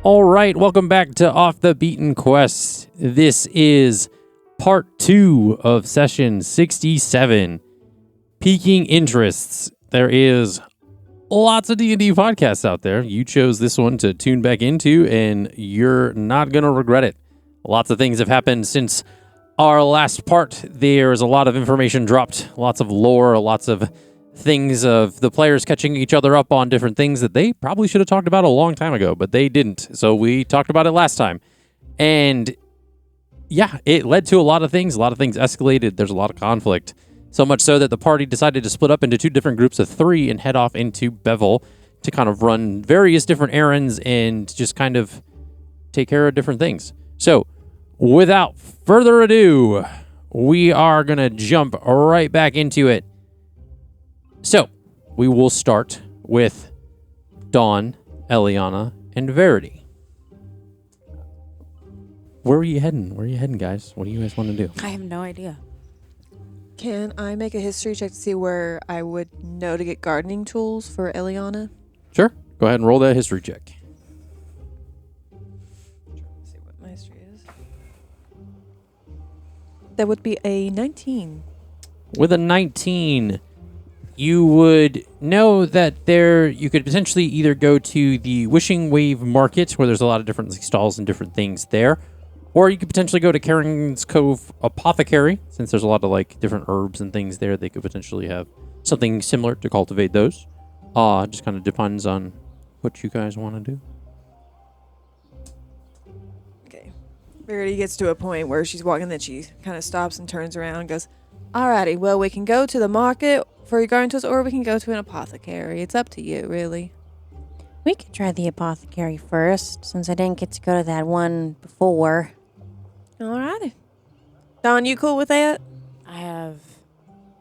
All right, welcome back to Off the Beaten Quest. This is part 2 of session 67, Piquing Interests. There is lots of D&D podcasts out there. You chose this one to tune back into, and you're not going to regret it. Lots of things have happened since our last part. There's a lot of information dropped, lots of lore, lots of things of the players catching each other up on different things that they probably should have talked about a long time ago, but they didn't. So we talked about it last time. And yeah, it led to a lot of things. A lot of things escalated. There's a lot of conflict. So much so that the party decided to split up into 2 different groups of 3 and head off into Bevel to kind of run various different errands and just kind of take care of different things. So without further ado, we are going to jump right back into it. So, we will start with Dawn, Eliana, and Verity. Where are you heading? Where are you heading, guys? What do you guys want to do? I have no idea. Can I make a history check to see where I would know to get gardening tools for Eliana? Sure. Go ahead and roll that history check. Let's see what my history is. That would be a 19. With a 19, you would know that you could potentially either go to the Wishing Wave Market, where there's a lot of different stalls and different things there, or you could potentially go to Karen's Cove Apothecary, since there's a lot of different herbs and things there. They could potentially have something similar to cultivate those. Just kind of depends on what you guys want to do. Okay. Verity gets to a point where she's walking, then she kind of stops and turns around and goes, "Alrighty, well, we can go to the market for your garden tools, or we can go to an apothecary. It's up to you, really." We could try the apothecary first, since I didn't get to go to that one before. Alrighty. Dawn, you cool with that? I have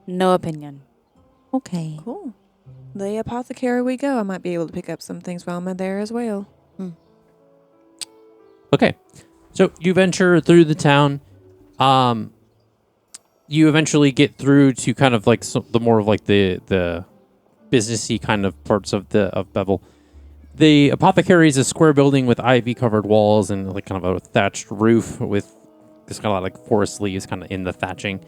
no opinion. Okay. Cool. The apothecary we go. I might be able to pick up some things while I'm there as well. Okay. So you venture through the town. You eventually get through to kind of the more of the businessy kind of parts of Bevel. The apothecary is a square building with ivy covered walls and kind of a thatched roof with this kind of forest leaves kind of in the thatching.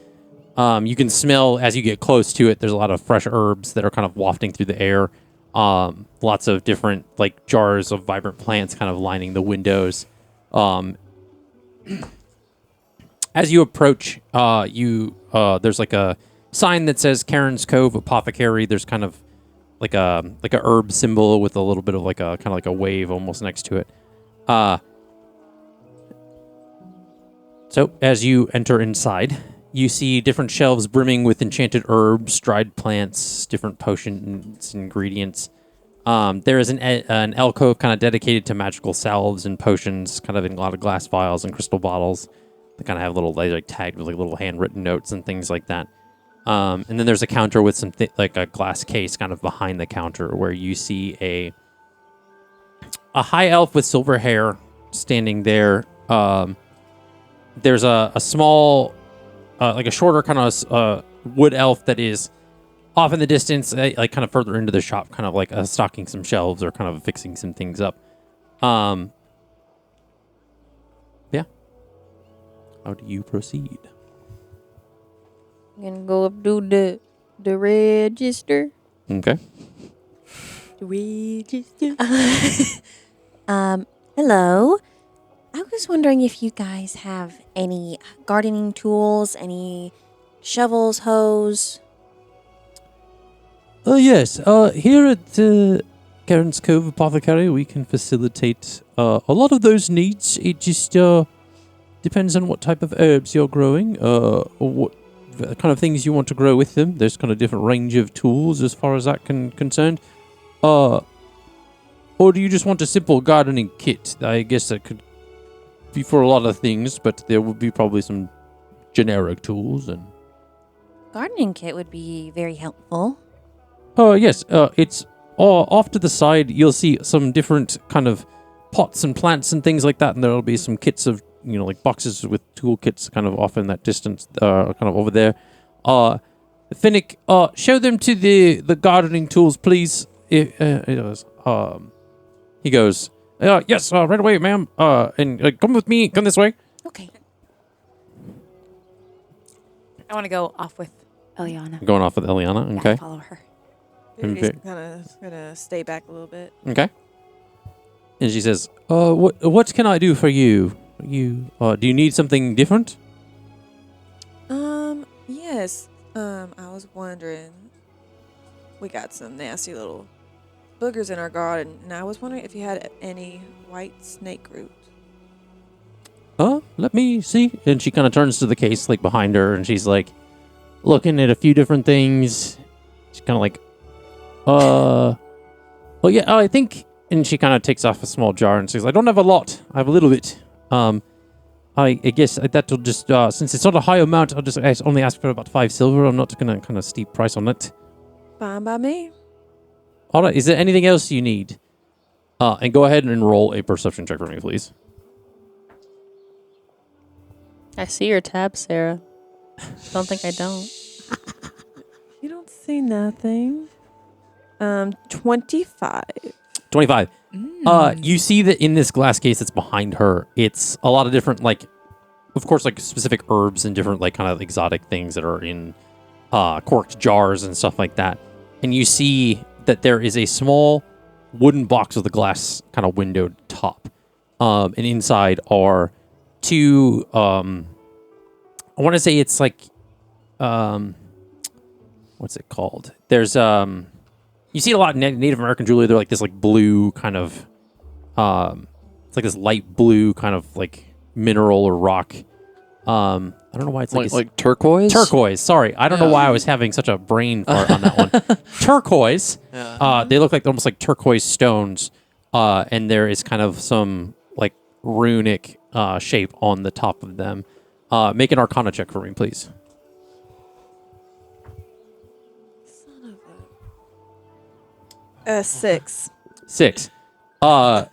You can smell as you get close to it. There's a lot of fresh herbs that are kind of wafting through the air. Lots of different jars of vibrant plants kind of lining the windows. As you approach, there's a sign that says Karen's Cove Apothecary. There's kind of like a herb symbol with a little bit of a wave almost next to it. So as you enter inside, you see different shelves brimming with enchanted herbs, dried plants, different potions, ingredients. There is an alcove kind of dedicated to magical salves and potions, kind of in a lot of glass vials and crystal bottles. They kind of have little tagged with little handwritten notes and things like that. And then there's a counter with some a glass case kind of behind the counter where you see a high elf with silver hair standing there. There's a small, a shorter kind of wood elf that is off in the distance, kind of further into the shop, kind of stocking some shelves or kind of fixing some things up. Yeah. How do you proceed? I'm gonna go up to the register. Okay. The register. Hello. I was wondering if you guys have any gardening tools, any shovels, hoes. Yes. Here at Karen's Cove Apothecary, we can facilitate a lot of those needs. It just depends on what type of herbs you're growing, or what kind of things you want to grow with them. There's kind of different range of tools as far as that concerned. Or do you just want a simple gardening kit? I guess that could be for a lot of things, but there would be probably some generic tools and. Gardening kit would be very helpful. Yes. It's off to the side. You'll see some different kind of pots and plants and things like that, and there'll be some kits of boxes with tool kits kind of off in that distance, kind of over there. Finnick, show them to the gardening tools, please. He goes, Yes, right away, ma'am. And come with me. Come this way. Okay. I want to go off with Eliana. Going off with Eliana. Yeah, Okay. follow her. Verity's kind of gonna stay back a little bit. Okay. And she says, what can I do for you? Do you need something different? Yes. I was wondering. We got some nasty little boogers in our garden, and I was wondering if you had any white snake root. Let me see. And she kind of turns to the case, like, behind her, and she's, like, looking at a few different things. She's kind of like, well, yeah, I think... And she kind of takes off a small jar and says, I don't have a lot. I have a little bit. I guess that'll just... since it's not a high amount, I'll just only ask for about 5 silver. I'm not going to kind of steep price on it. Fine by me. All right. Is there anything else you need? And go ahead and roll a perception check for me, please. I see your tab, Sarah. Don't think I don't. You don't see nothing. 25. 25. You see that in this glass case that's behind her, it's a lot of different, like, of course, like, specific herbs and different, like, kind of exotic things that are in corked jars and stuff like that. And you see that there is a small wooden box with a glass kind of windowed top. And inside are 2, I want to say it's like, what's it called? There's, you see a lot of Native American jewelry. They're like this, like, blue kind of, it's like this light blue kind of, like, mineral or rock. I don't know why it's like turquoise. Turquoise. Sorry, I don't know why I was having such a brain fart on that one. Turquoise. Yeah. They look like almost like turquoise stones, and there is kind of some like runic shape on the top of them. Make an Arcana check for me, please. Son of a... 6. 6. You're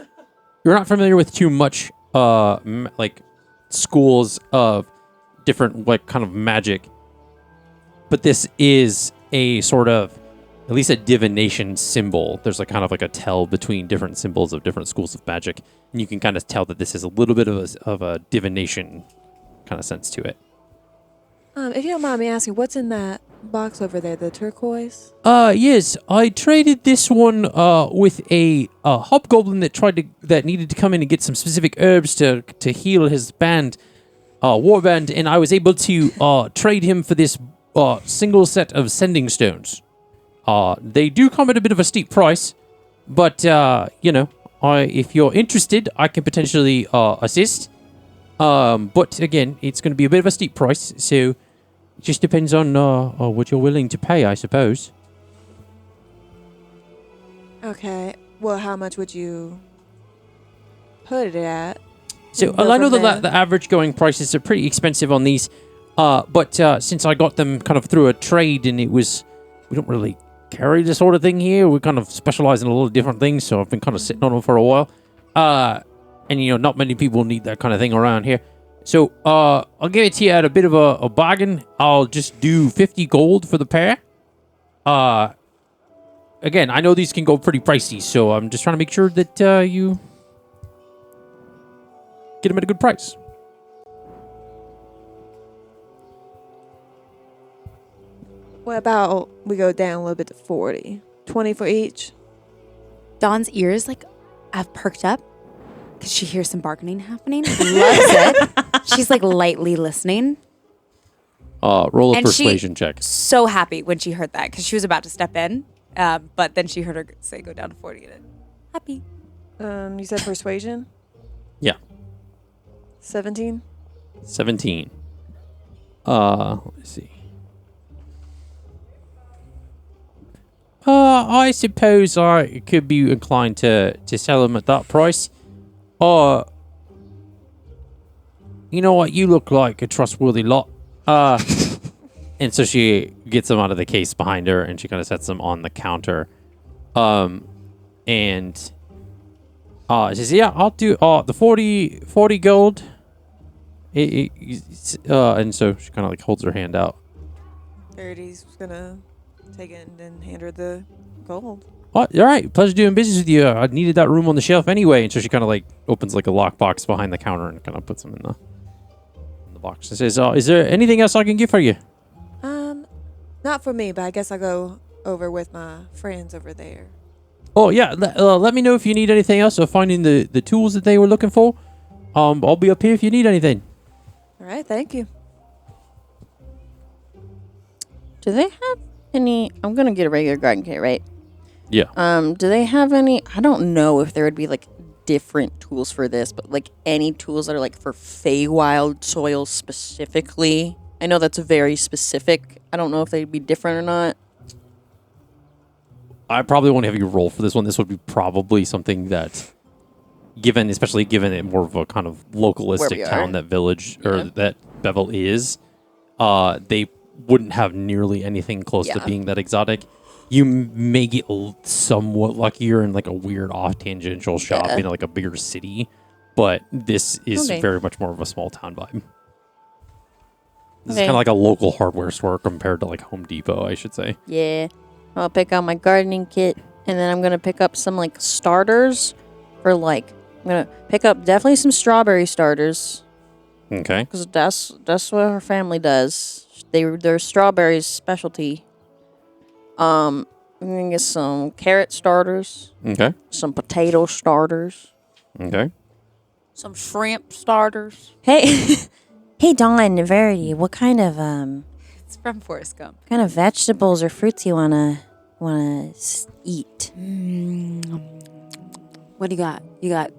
not familiar with too much, like, schools of different, like, kind of magic, but this is a sort of, at least a divination symbol. There's like kind of like a tell between different symbols of different schools of magic, and you can kind of tell that this is a little bit of a divination kind of sense to it. If you don't mind me asking, what's in that box over there, the turquoise? Yes, I traded this one with a hobgoblin that needed to come in and get some specific herbs to heal his band, warband, and I was able to trade him for this single set of sending stones. They do come at a bit of a steep price, but if you're interested, I can potentially assist. But again, it's going to be a bit of a steep price, so it just depends on what you're willing to pay, I suppose. Okay. Well, how much would you put it at? So I know the average going prices are pretty expensive on these, but since I got them kind of through a trade, and we don't really carry this sort of thing here. We kind of specialize in a lot of different things, so I've been kind of sitting on them for a while. And not many people need that kind of thing around here. So I'll give it to you at a bit of a bargain. I'll just do 50 gold for the pair. Again, I know these can go pretty pricey, so I'm just trying to make sure that you get them at a good price. What about we go down a little bit to 40? 20 for each? Dawn's ears have perked up because she hears some bargaining happening. Loves it. She's lightly listening. Roll a And persuasion check. So happy when she heard that because she was about to step in, but then she heard her say go down to 40 and happy. You said persuasion? Yeah. 17? 17. Let me see. I suppose I could be inclined to sell them at that price. You know what? You look like a trustworthy lot. And so she gets them out of the case behind her, and she kind of sets them on the counter. And she says, yeah, I'll do the 40 gold. And so she kind of holds her hand out. Verity's gonna take it and then hand her the gold. All right, pleasure doing business with you. I needed that room on the shelf anyway. And so she kind of like opens like a lockbox behind the counter and kind of puts them in the box and says, is there anything else I can get for you? Not for me, but I guess I'll go over with my friends over there. Oh, yeah. Let me know if you need anything else or finding the tools that they were looking for. I'll be up here if you need anything. All right, thank you. Do they have any? I'm gonna get a regular garden kit, right? Yeah. Do they have any? I don't know if there would be like different tools for this, but like any tools that are like for Feywild soil specifically. I know that's very specific. I don't know if they'd be different or not. I probably won't have you roll for this one. This would be probably something that, especially given it more of a kind of localistic town, that village or that Bevel is, they wouldn't have nearly anything close to being that exotic. You may get somewhat luckier in like a weird off tangential shop in like a bigger city, but this is very much more of a small town vibe. This is kind of like a local hardware store compared to like Home Depot, I should say. Yeah. I'll pick out my gardening kit, and then I'm going to pick up some, like, starters for, like, I'm going to pick up definitely some strawberry starters. Okay. Because that's what her family does. They're strawberries specialty. I'm going to get some carrot starters. Okay. Some potato starters. Okay. Some shrimp starters. Hey, hey, Dawn, Verity, what kind of, It's from Forrest Gump. kind of vegetables or fruits you wanna eat? What do you got? You got,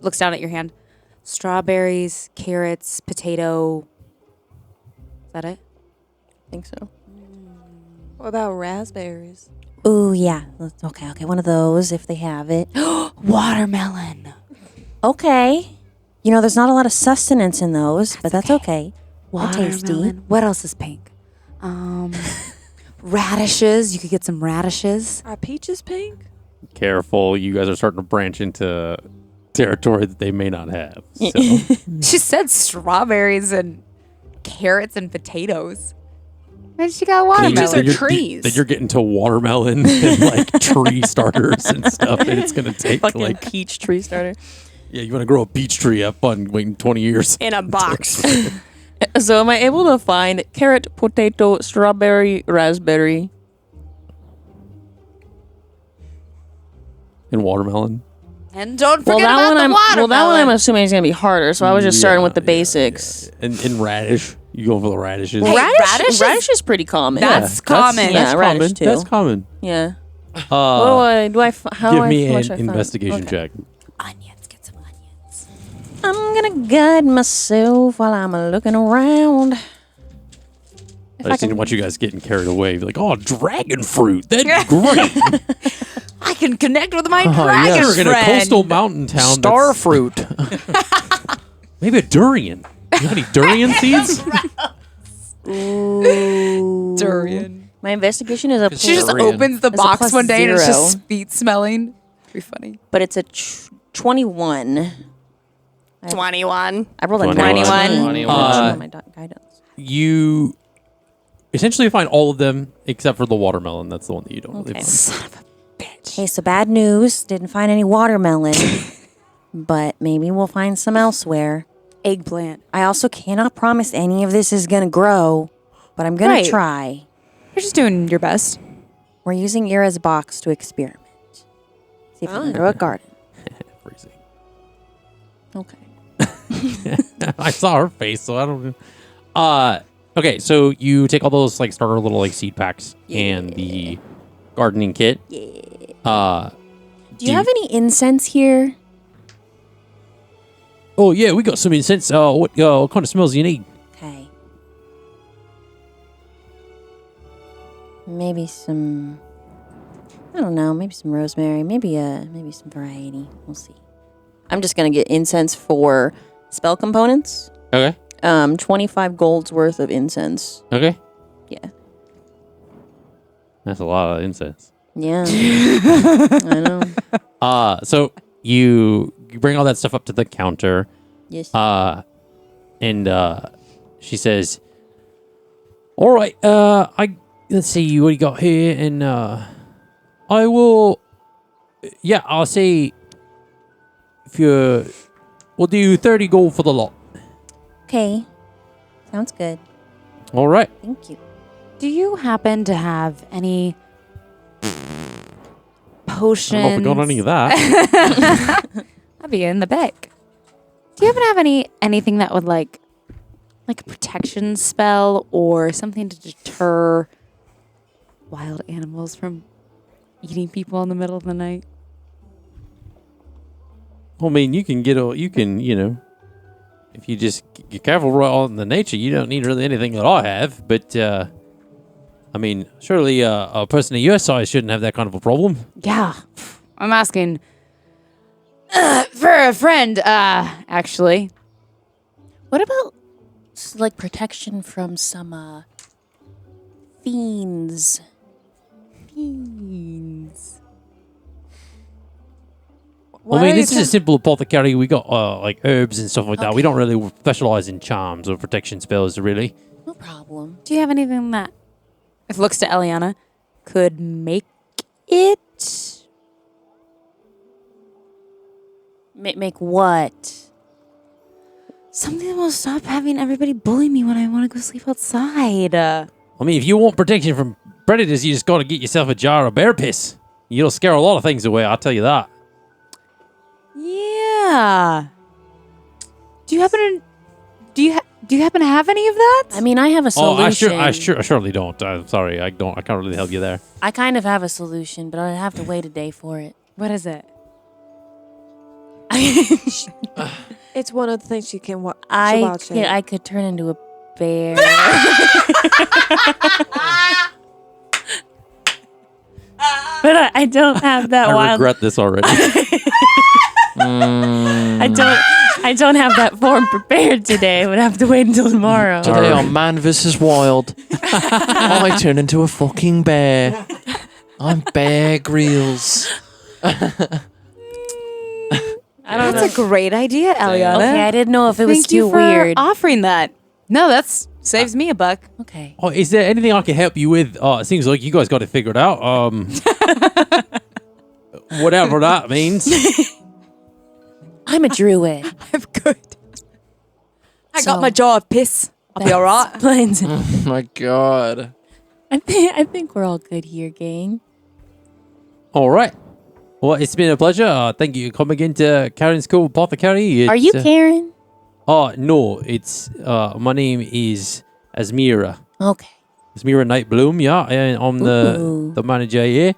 looks down at your hand. Strawberries, carrots, potato. Is that it? I think so. What about raspberries? Ooh, yeah. Okay. One of those if they have it. Watermelon. Okay. You know, there's not a lot of sustenance in those, but that's okay. They're tasty. Watermelon. What else is pink? Radishes. You could get some radishes. Are peaches pink? Careful, you guys are starting to branch into territory that they may not have. So. She said strawberries and carrots and potatoes. And she got watermelon. Peaches are trees. Then you're getting to watermelon and like tree starters and stuff, and it's gonna take Fucking like peach tree starter. you want to grow a peach tree up on waiting 20 years in a box. So am I able to find carrot, potato, strawberry, raspberry? and watermelon. And don't Well, forget about the watermelon. Well, that one I'm assuming is going to be harder, so I was just starting with the basics. Yeah. And radish, you go for the radishes. Hey, Radish is pretty common. That's common. Yeah, radish common. too. That's common. Yeah. How Give me how much an I find? investigation Okay. check. Onions. Get some onions. I'm gonna guide myself while I'm looking around. I just didn't want you guys getting carried away. Be like, oh, dragon fruit. That'd be great. I can connect with my Yeah, dragon we're in a friend. coastal mountain town. Star fruit. Maybe a durian. You have any durian seeds? Ooh. Durian. My investigation is a She just Durian. opens the It's a box plus one day and it's just 0. sweet smelling. Pretty funny. but it's a 21. 21. I rolled a 21. 19 on my guidance. You essentially find all of them except for the watermelon. That's the one that you don't really Okay. find. Son of a bitch. Okay, so bad news. Didn't find any watermelon, but maybe we'll find some elsewhere. Eggplant. I also cannot promise any of this is going to grow, but I'm going Right. to try. You're just doing your best. We're using Ira's box to experiment. See if I can grow a garden. Freezing. Okay. I saw her face, so I don't know. Okay, so you take all those like starter little like seed packs and the gardening kit. Yeah. Do you have any incense here? Oh yeah, we got some incense. What kind of smells do you need? Okay. Maybe some. I don't know. Maybe some rosemary. Maybe some variety. We'll see. I'm just gonna get incense for spell components. Okay. 25 gold's worth of incense. Okay. Yeah. That's a lot of incense. Yeah. I know. So you bring all that stuff up to the counter. Yes. And she says, "All right, let's see what you got here." And I will. Yeah, I'll say. We'll do 30 gold for the lot. Okay. Sounds good. All right. Thank you. Do you happen to have any potions? I don't know if we got any of that. I'll be in the back. Do you happen to have anything that would like a protection spell or something to deter wild animals from eating people in the middle of the night? I mean, you can if you just get careful right on the nature, you don't need really anything that I have. But, I mean, surely a person of your size shouldn't have that kind of a problem. Yeah, I'm asking for a friend, actually. What about like protection from some fiends? Fiends. I mean, this is a simple apothecary. We got like herbs and stuff like that. We don't really specialize in charms or protection spells, really. No problem. Do you have anything that, if it looks to Eliana, could make it? Make what? Something that will stop having everybody bully me when I want to go sleep outside. I mean, if you want protection from predators, you just got to get yourself a jar of bear piss. You'll scare a lot of things away, I'll tell you that. Yeah. Do you happen to have any of that? I mean, I have a solution. I surely don't. I'm sorry, I can't really help you there. I kind of have a solution, but I'd have to wait a day for it. What is it? It's one of the things you can watch. I could turn into a bear. But I don't have that I regret this already. I don't have that form prepared today. I would have to wait until tomorrow. Today on Man vs. Wild, I turn into a fucking bear. I'm Bear Grylls. That's a great idea, Eliana. Okay, I didn't know if it was Thank you too for weird. offering that. No, that's saves me a buck. Okay. Oh, is there anything I can help you with? It seems like you guys got it figured out. Whatever that means. I'm a druid. I'm good. I So- got my jar of piss. I'll be all right. Explains it. Oh my god. I think we're all good here, gang. All right. Well, it's been a pleasure. Thank you for coming into Karen's Cool Apothecary. Are you Karen? No, it's my name is Asmira. Okay. Asmira Nightbloom, yeah, and I'm Ooh. the manager here.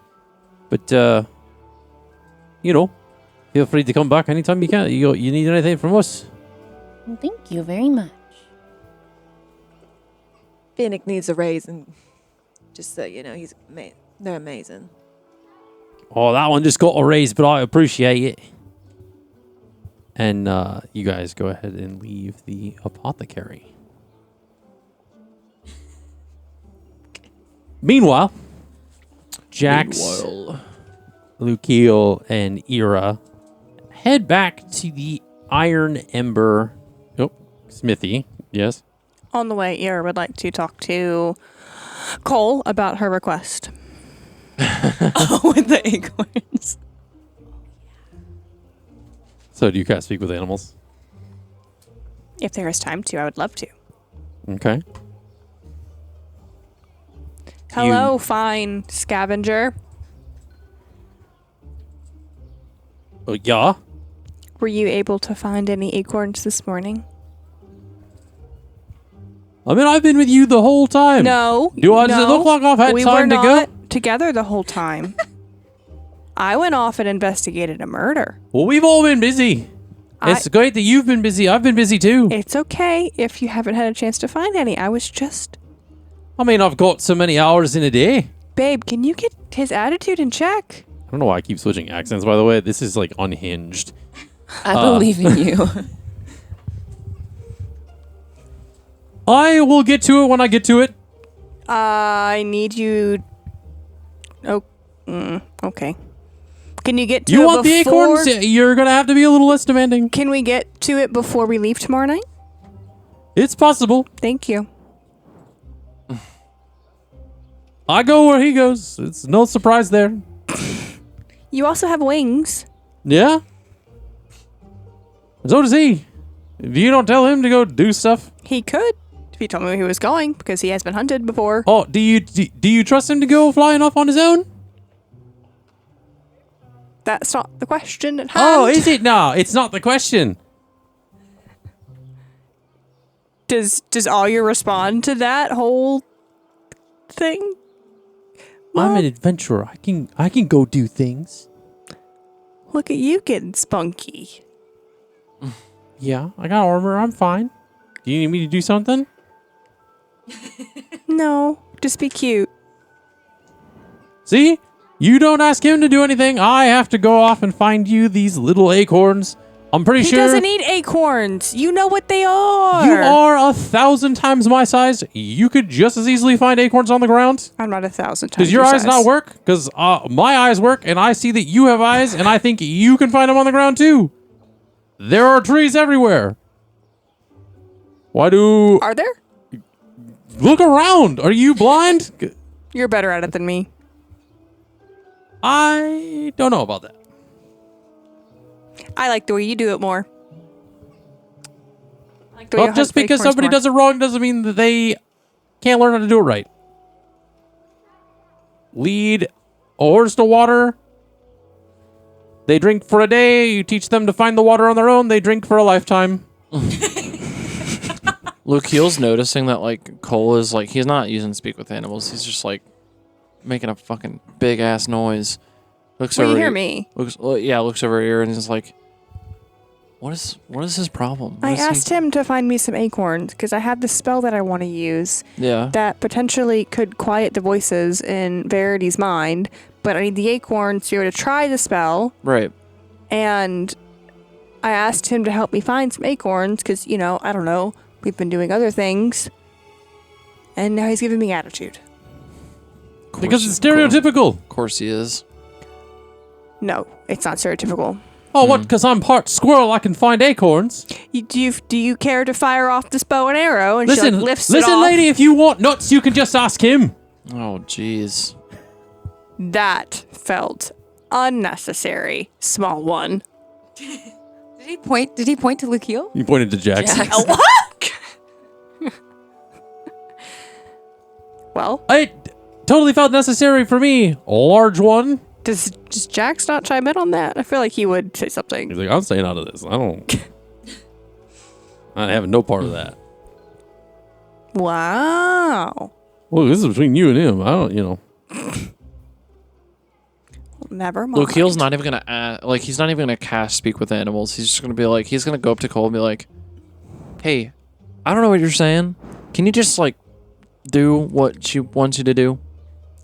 But feel free to come back anytime you can. You need anything from us? Well, thank you very much. Finnick needs a raise, and just so you know, they're amazing. Oh, that one just got a raise, but I appreciate it. And you guys go ahead and leave the apothecary. Meanwhile, Jax, Lukiel, and Ira head back to the Iron Ember smithy. Yes. On the way, Ira would like to talk to Cole about her request. With the acorns. So do you guys speak with animals? If there is time to, I would love to. Okay. Hello, fine scavenger. Yeah. Were you able to find any acorns this morning? I mean, I've been with you the whole time. No. Does it look like I've had we time were to go? not together the whole time. I went off and investigated a murder. Well, we've all been busy. It's great that you've been busy. I've been busy too. It's okay if you haven't had a chance to find any. I mean, I've got so many hours in a day. Babe, can you get his attitude in check? I don't know why I keep switching accents, by the way. This is like unhinged. I believe in you. I will get to it when I get to it. I need you. Oh, okay. Can you get to You it want the before? acorns? You're going to have to be a little less demanding. Can we get to it before we leave tomorrow night? It's possible. Thank you. I go where he goes. It's no surprise there. You also have wings. Yeah? So does he. If you don't tell him to go do stuff. He could, if he told me where he was going, because he has been hunted before. Oh, do you trust him to go flying off on his own? That's not the question at hand. Oh, is it? No, it's not the question. Does Alya respond to that whole thing? I'm an adventurer. I can go do things. Look at you getting spunky. Yeah, I got armor. I'm fine. Do you need me to do something? No, just be cute. See? You don't ask him to do anything. I have to go off and find you these little acorns. I'm pretty He sure doesn't need acorns. You know what they are. you are 1,000 times my size. You could just as easily find acorns on the ground. I'm not 1,000 times. Does your eyes size. not work? Because my eyes work, and I see that you have eyes, and I think you can find them on the ground too. There are trees everywhere. Why do... Are there? Look around. Are you blind? You're better at it than me. I don't know about that. I like the way you do it more. I like the way you Well, just hunt because acorns somebody more. does it wrong doesn't mean that they can't learn how to do it right. Lead a horse to water. They drink for a day. You teach them to find the water on their own. They drink for a lifetime. Lukeel's noticing that, like, Cole is, like, he's not using speak with animals. He's just, like, making a fucking big-ass noise. Looks Well, over you hear here- me. Looks over here and is like, what is his problem? I asked him to find me some acorns because I have this spell that I want to use Yeah. that potentially could quiet the voices in Verity's mind, but I need the acorns to be able to try the spell. Right. And I asked him to help me find some acorns because, you know, I don't know, we've been doing other things. And now he's giving me attitude. Because it's stereotypical. Of course he is. No, it's not stereotypical. Oh, what? Because I'm part squirrel, I can find acorns. Do you care to fire off this bow and arrow? And she Listen, like, lifts it listen, off. lady, if you want nuts, you can just ask him. Oh, jeez. That felt unnecessary. Small one. Did he point to Lukeil? You pointed to Jackson. Well, It totally felt necessary for me. A large one. does Jax not chime in on that? I feel like he would say He's something. like, I'm staying out of this. I have no part of that. Wow. Well, this is between you and him. I don't, Never mind. Lukeel's not even gonna he's not even gonna cast speak with animals. He's just gonna be like, he's gonna go up to Cole and be like, hey, I don't know what you're saying. Can you just like do what she wants you to do?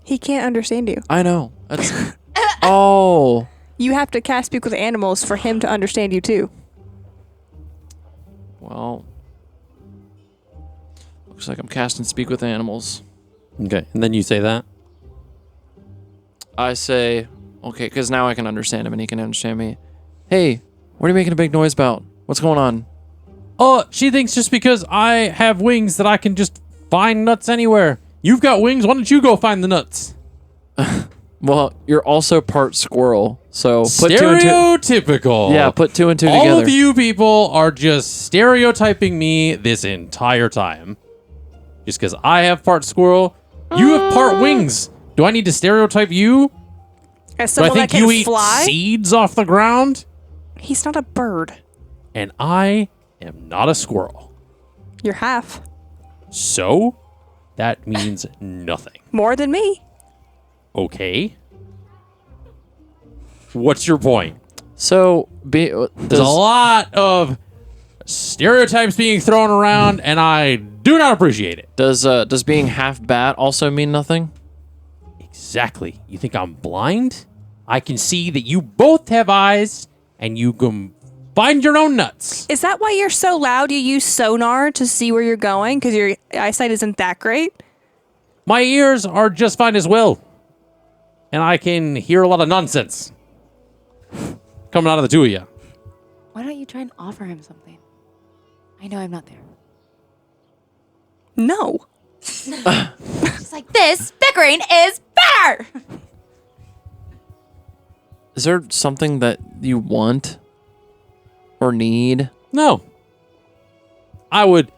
He can't understand you. I know. That's oh. You have to cast speak with animals for him to understand you too. Well, looks like I'm casting speak with animals. Okay, and then you say that. I say, okay, because now I can understand him and he can understand me. Hey, what are you making a big noise about? What's going on? Oh, she thinks just because I have wings that I can just find nuts anywhere. You've got wings. Why don't you go find the nuts? Well, you're also part squirrel, so put two and two. Stereotypical. Yeah, put two and two All together. of you people are just stereotyping me this entire time. Just because I have part squirrel, you have part wings. Do I need to stereotype you? As Do I someone that think you can eat fly, seeds off the ground? he's not a bird. And I am not a squirrel. You're half. So, that means nothing. More than me. Okay. What's your point? So, There's a lot of stereotypes being thrown around, and I do not appreciate it. does being half bat also mean nothing? Exactly. You think I'm blind? I can see that you both have eyes, and you can find your own nuts. Is that why you're so loud? You use sonar to see where you're going because your eyesight isn't that great? My ears are just fine as well. And I can hear a lot of nonsense coming out of the two of you. Why don't you try and offer him something? I know I'm not there. No. She's like, this bickering is better. Is there something that you want or need? No. I would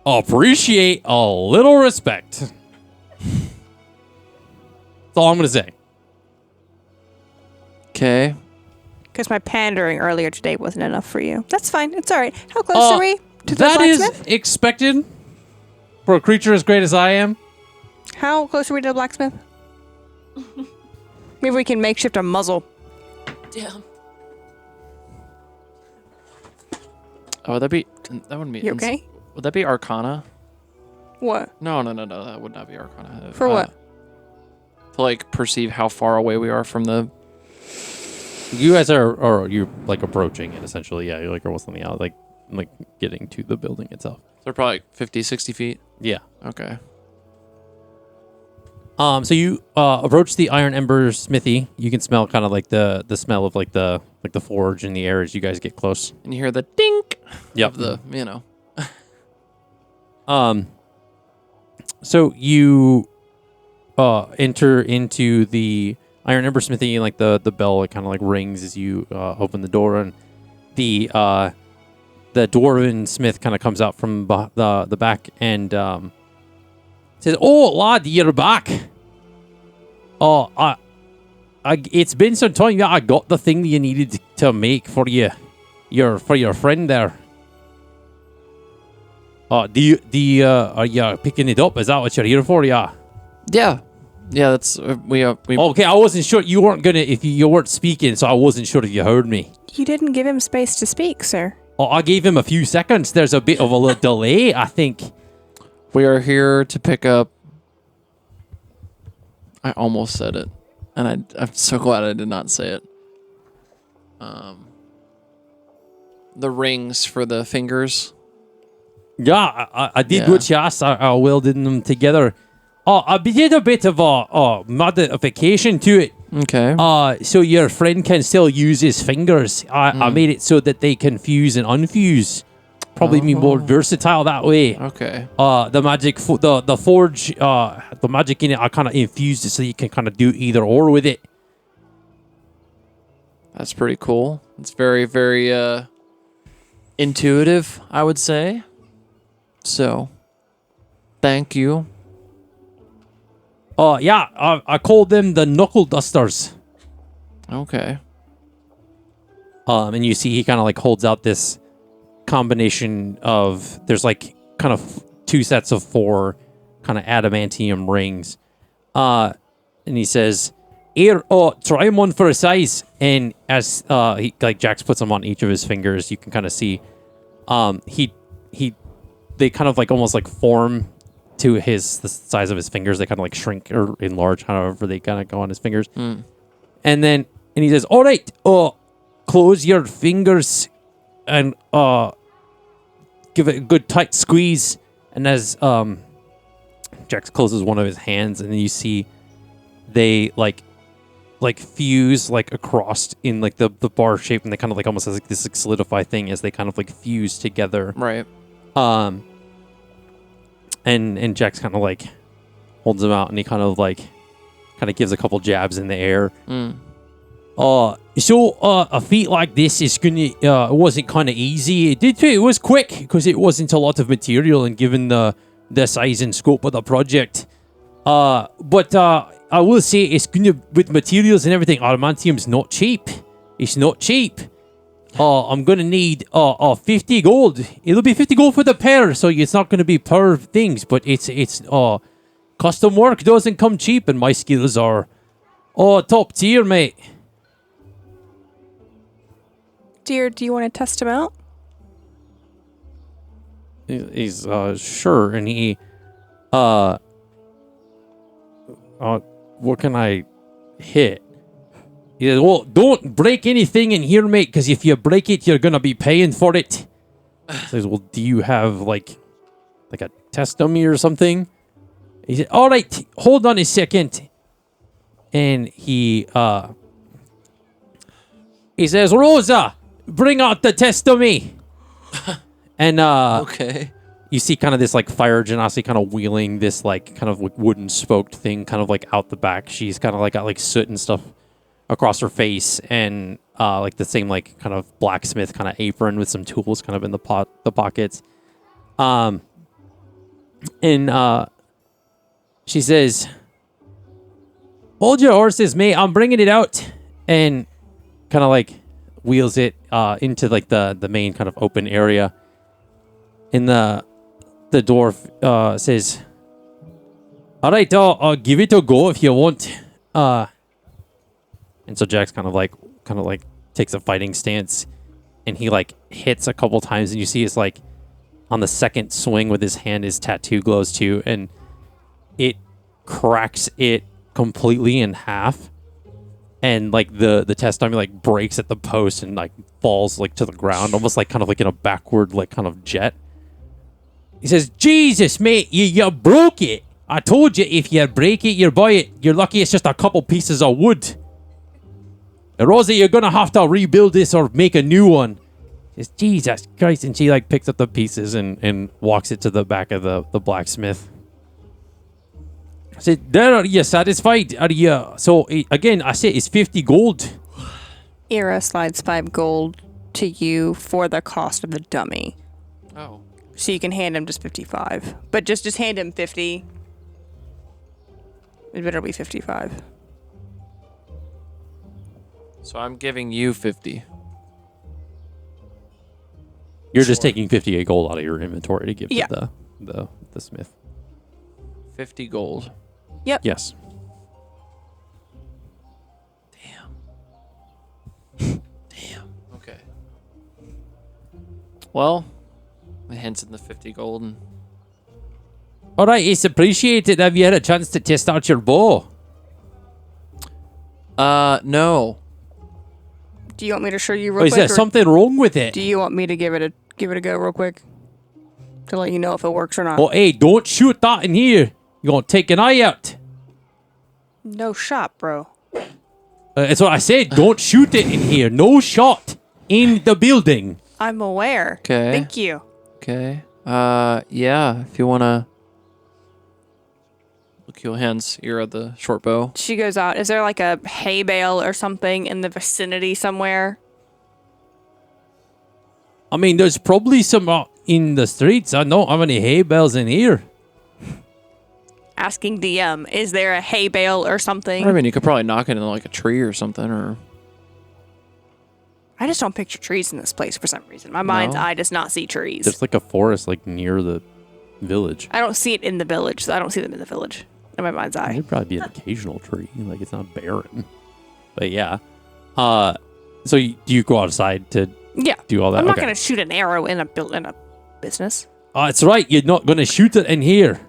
appreciate a little respect. That's all I'm going to say. Okay. Because my pandering earlier today wasn't enough for you. That's fine. It's all right. How close are we to the That is blacksmith? expected for a creature as great as I am. How close are we to the blacksmith? Maybe we can makeshift a muzzle. Damn. Oh, that wouldn't be. You okay? Would that be Arcana? What? No. That would not be Arcana. For what? To like perceive how far away we are from the. You guys are you're like approaching it essentially. Yeah, you're like almost on the out, like getting to the building itself. They're probably like 50, 60 feet. Yeah. Okay. So you approach the Iron Ember smithy. You can smell kind of like the smell of like the forge in the air as you guys get close. And you hear the dink. Yep. Of the So you enter into the Iron Ember smithy, and like the bell, it kind of like rings as you open the door, and the dwarven smith kind of comes out from the back and says, "Oh, lad, you're back. Oh, it's been some time. Yeah, I got the thing that you needed to make for your friend there. Are you picking it up? Is that what you're here for? Yeah. Yeah. That's we. Okay, I wasn't sure you weren't gonna if you weren't speaking, so I wasn't sure if you heard me. You didn't give him space to speak, sir. Oh, I gave him a few seconds. There's a bit of a little delay, I think. We are here to pick up. I almost said it, and I'm so glad I did not say it. The rings for the fingers. Yeah, I did Yeah. what you asked. I welded them together. I did a bit of a modification to it. Okay. So your friend can still use his fingers. I made it so that they can fuse and unfuse. Probably be more versatile that way. Okay. The magic, the forge, the magic in it, I kind of infused it so you can kind of do either or with it. That's pretty cool. It's very, very intuitive, I would say. So, thank you. Yeah, I called them the knuckle dusters. Okay. And you see he kind of like holds out this combination of, there's like kind of two sets of 4 kind of adamantium rings. And he says, "Here, try them on for a size." And as Jax puts them on each of his fingers, you can kind of see they kind of like almost like form to the size of his fingers. They kind of like shrink or enlarge, however they kind of go on his fingers. And he says, "All right, close your fingers and give it a good tight squeeze." And as Jax closes one of his hands, and then you see they like fuse like across in like the bar shape, and they kind of like almost has like this like solidify thing as they kind of like fuse together. Right. And Jax kind of like holds them out, and he kind of gives a couple jabs in the air. So a feat like this is it wasn't kind of easy. It was quick because it wasn't a lot of material, and given the size and scope of the project. But I will say it's with materials and everything, adamantium's not cheap. It's not cheap. I'm gonna need 50 gold. It'll be 50 gold for the pair, so it's not gonna be per things, but it's custom work doesn't come cheap, and my skills are top tier, mate. Dear, do you want to test him out? He's sure, and he what can I hit? He says, "Well, don't break anything in here, mate, because if you break it, you're gonna be paying for it." He says, "Well, do you have like a test dummy or something?" He said, "All right, hold on a second." And he says, "Rosa, bring out the test dummy." And Okay. you see kind of this like fire genasi kind of wheeling this like kind of like wooden spoked thing kind of like out the back. She's kind of like got like soot and stuff across her face and like the same like kind of blacksmith kind of apron with some tools kind of in the pockets. And she says, "Hold your horses, mate. I'm bringing it out." And kind of like wheels it into like the main kind of open area. And the dwarf says, "All right, I'll give it a go if you want." And so Jax kind of like takes a fighting stance, and he like hits a couple times, and you see his like on the second swing with his hand, his tattoo glows too, and it cracks it completely in half, and like the test dummy like breaks at the post and like falls like to the ground, almost like kind of like in a backward like kind of jet. He says, "Jesus, mate, you broke it. I told you if you break it, you buy it. You're lucky it's just a couple pieces of wood. Rosie, you're gonna have to rebuild this or make a new one." He says, "Jesus Christ," and she like picks up the pieces and walks it to the back of the blacksmith. I said, "There, are you satisfied? Are you?" So again, I said it's 50 gold. Ira slides 5 gold to you for the cost of the dummy. Oh. So you can hand him just 55. But just hand him 50. It better be 55. So I'm giving you 50. You're just taking 58 gold out of your inventory to give Yeah. to the smith. 50 gold. Yes. Damn. Okay. Well, it hints in the 50 gold. And All right, it's appreciated. Have you had a chance to test out your bow? no. Do you want me to show you real Or is quick? there or something wrong with it? do you want me to give it a go real quick? To let you know if it works or not. Oh, hey, don't shoot that in here. You're going to take an eye out. No shot, bro. That's what I said. Don't shoot it in here. No shot in the building. I'm aware. Okay. Thank you. Okay. Yeah, if you want to look your hands, you're at the short bow. She goes out. Is there like a hay bale or something in the vicinity somewhere? I mean, there's probably some in the streets. I don't have any hay bales in here. Asking DM, is there a hay bale or something? I mean, you could probably knock it into like a tree or something, or I just don't picture trees in this place for some reason. My mind's eye does not see trees. There's like a forest like near the village. I don't see it in the village, so I don't see them in the village. In my mind's eye. There'd probably be an occasional tree. Like, it's not barren. But yeah. So do you go outside to Yeah. do all that? I'm not Okay. going to shoot an arrow in a business. That's right. You're not going to shoot it in here.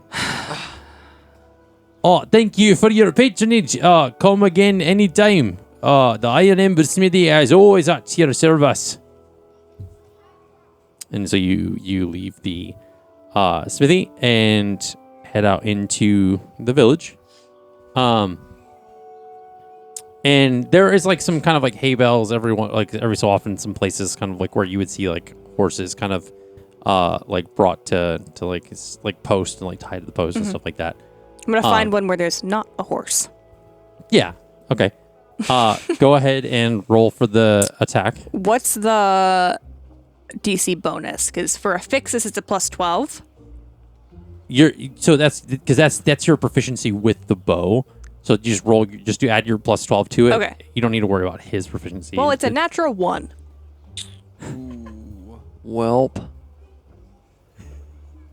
Thank you for your patronage. Come again anytime. The Iron Ember Smithy is always at your service. And so you leave the smithy and head out into the village. And there is like some kind of like hay bales every so often, some places kind of like where you would see like horses kind of like brought to like post and like tied to the post and stuff like that. I'm going to find one where there's not a horse. Yeah. Okay. Go ahead and roll for the attack. What's the DC bonus? Because for a fixus, it's a plus 12. That's your proficiency with the bow. So you just add your plus 12 to it. Okay. You don't need to worry about his proficiency. Well, it's a natural 1. welp.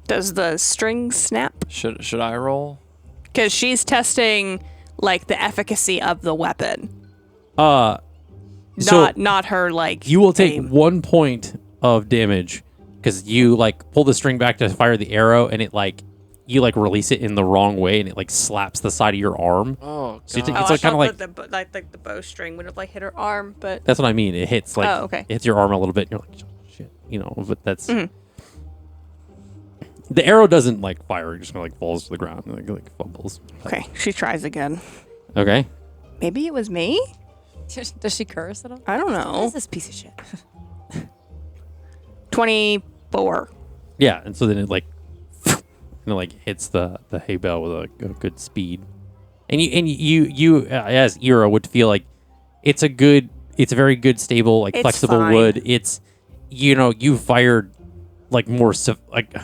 Does the string snap? Should I roll? Because she's testing like the efficacy of the weapon. So Not her like. you will take aim. 1 point of damage because you like pull the string back to fire the arrow, and it like you like release it in the wrong way, and it like slaps the side of your arm. Oh, God. So it's Oh, like I kind of like thought the bowstring would have like hit her arm, but that's what I mean. It hits like Oh, okay. it hits your arm a little bit, and you're like, shit, But that's the arrow doesn't like fire; it just kind of like falls to the ground and like fumbles. okay, she tries again. Okay. Maybe it was me. Does she curse at all? I don't What know. is this piece of shit? 24. Yeah, and so then it like hits the hay bale with a good speed, and you as Ira would feel like it's a very good, stable, like It's flexible fine. wood. It's, you fired like more, like,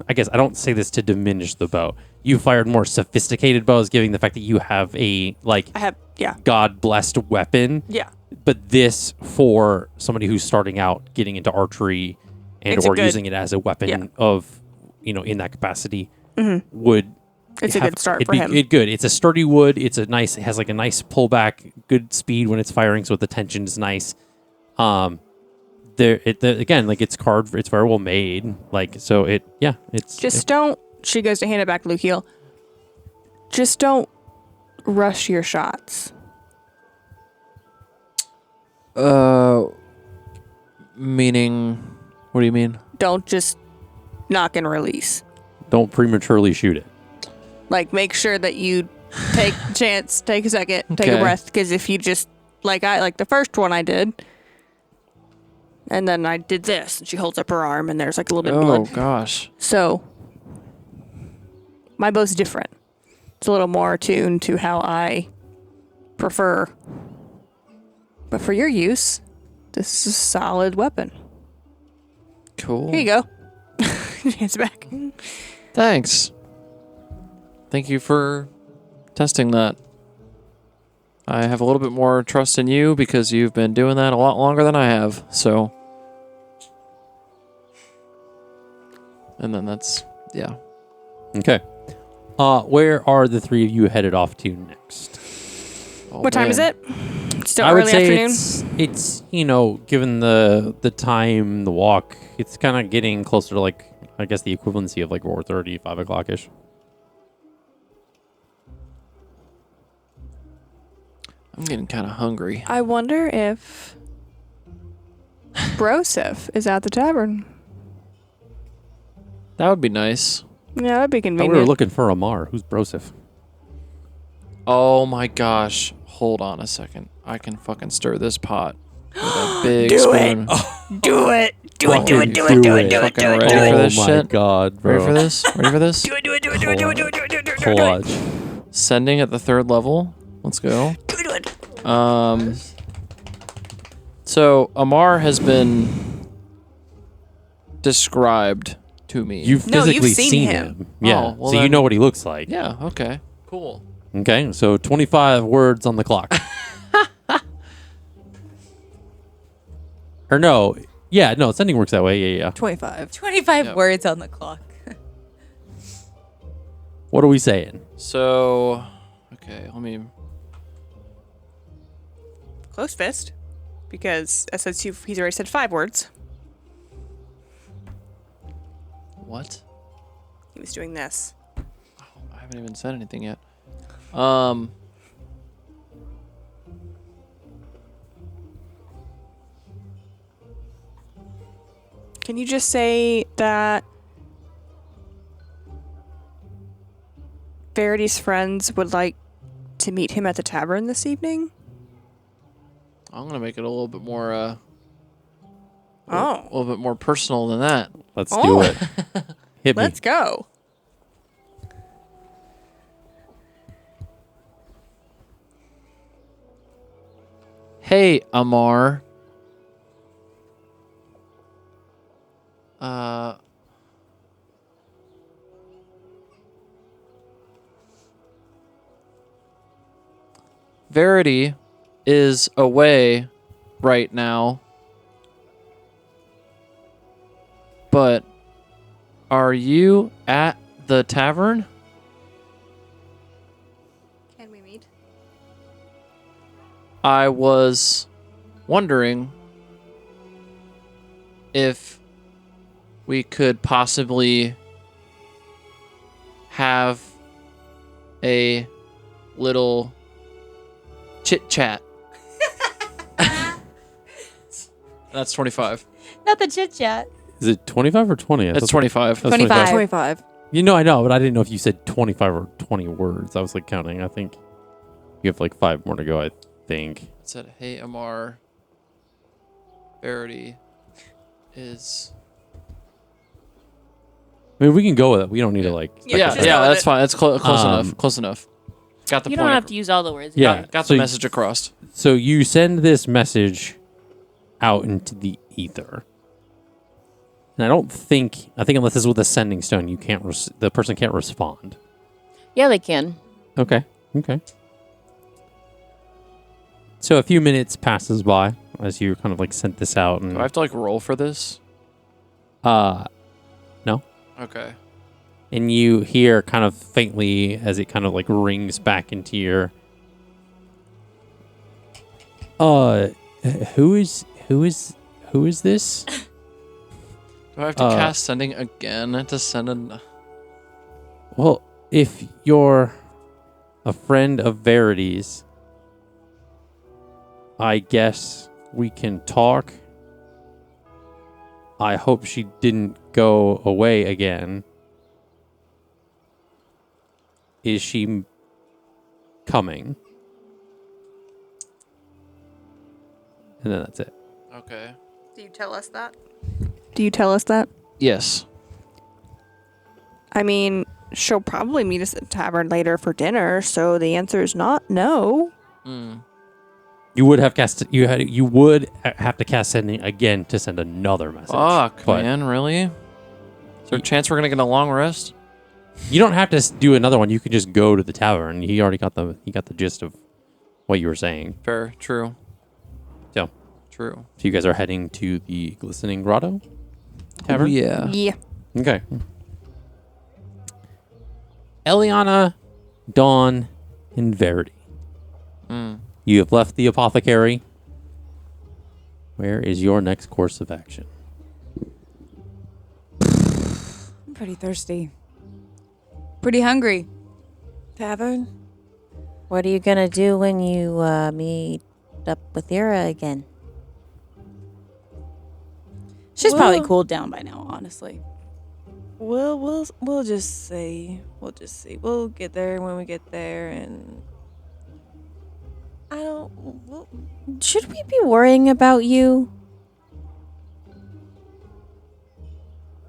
I guess I don't say this to diminish the bow. You fired more sophisticated bows, given the fact that you have a like I have, yeah. God-blessed weapon. Yeah. But this, for somebody who's starting out getting into archery and It's a or good- using it as a weapon yeah. of, in that capacity, would It's a good start for him. Good. It's a sturdy wood. It has like a nice pullback, good speed when it's firing, so the tension is nice. Again, like it's carved, it's very well made. Like, so it's Just don't. She goes to hand it back to Lukiel. Just don't rush your shots. Meaning, what do you mean? Don't just knock and release. don't prematurely shoot it. Like, make sure that you take a chance, take a second, take a Okay. breath. Because if you just, like the first one I did, and then I did this, and she holds up her arm, and there's like a little bit of Oh blood. gosh. So, my bow's different. It's a little more attuned to how I prefer. But for your use, this is a solid weapon. Cool. Here you go. Hands back. Thanks. Thank you for testing that. I have a little bit more trust in you because you've been doing that a lot longer than I have. So, and then yeah. Okay. Where are the three of you headed off to next? Oh, What time is man. it? Still I would early say afternoon? it's given the time, the walk, it's kind of getting closer to like, I guess the equivalency of like 4:30, 5 o'clock-ish. I'm getting kind of hungry. I wonder if Broseph is at the tavern. That would be nice. Yeah, that'd be I thought convenient. we were looking for Amar. Who's Broseph? Oh my gosh. Hold on a second. I can fucking stir this pot with a big Do it. spoon. Do it. Do it. Do it. Do it. Fucking Do it. Do it. Fucking Do it. ready Oh for this my shit? god, bro. Ready for this? Ready for this? Do it. Do it. Do it. Do it. Do it. Do it. Do it. Do it. Do it. Do it. Collage. Sending at the 3rd level. Let's go. Do it. Do it. So Amar has been described to me. You've No, physically you've seen him. Yeah. Oh, well so you then- know what he looks like. Yeah, okay. Cool. Okay. So 25 words on the clock. Or no. Yeah, no, sending works that way. Yeah. 25. 25 Yep. words on the clock. What are we saying? So, okay, let me... Close fist. Because since he's already said 5 words, What? he was doing this. I haven't even said anything yet. Can you just say that Verity's friends would like to meet him at the tavern this evening? I'm gonna make it a little bit more, a Oh, little bit more personal than that. Let's Oh. do it. Hit me. let's go. Hey, Amar. Verity is away right now. But are you at the tavern? Can we meet? I was wondering if we could possibly have a little chit chat. That's 25. Not the chit chat. Is it 25 or 20? I That's thought- 25. That's 25. 25. I know, but I didn't know if you said 25 or 20 words. I was like counting. I think you have like 5 more to go, I think. It said, hey, Amar. Verity is... I mean, we can go with it. We don't need to like. Yeah, Yeah, just go with that's it. fine. That's close Um, enough. Close enough. Got the You point. don't have to use all the words. Yeah. Got so the message across. So you send this message out into the ether. And I think unless it's with a sending stone, you can't. The person can't respond. Yeah, they can. Okay. So a few minutes passes by as you kind of like sent this out, and Do I have to like roll for this? no. Okay. And you hear kind of faintly as it kind of like rings back into your. Who is this? Do I have to cast sending again to send an? Well, if you're a friend of Verity's, I guess we can talk. I hope she didn't go away again. Is she coming? And then that's it. Okay. Do you tell us that? Yes. I mean, she'll probably meet us at the tavern later for dinner, so the answer is not no. You would have you would have to cast sending again to send another message. Fuck, but man, really? Is there a chance we're gonna get a long rest? you don't have to do another one. You could just go to the tavern. He already got the gist of what you were saying. Fair, true. So, True. so you guys are heading to the Glistening Grotto tavern. Yeah. Yeah. Okay. Eliana, Dawn, and Verity. You have left the apothecary. Where is your next course of action? I'm pretty thirsty. Pretty hungry. Tavern? What are you gonna do when you meet up with Ira again? She's probably Well- cooled down by now, honestly. We'll just see. We'll just see. We'll get there when we get there, and I don't. Should we be worrying about you?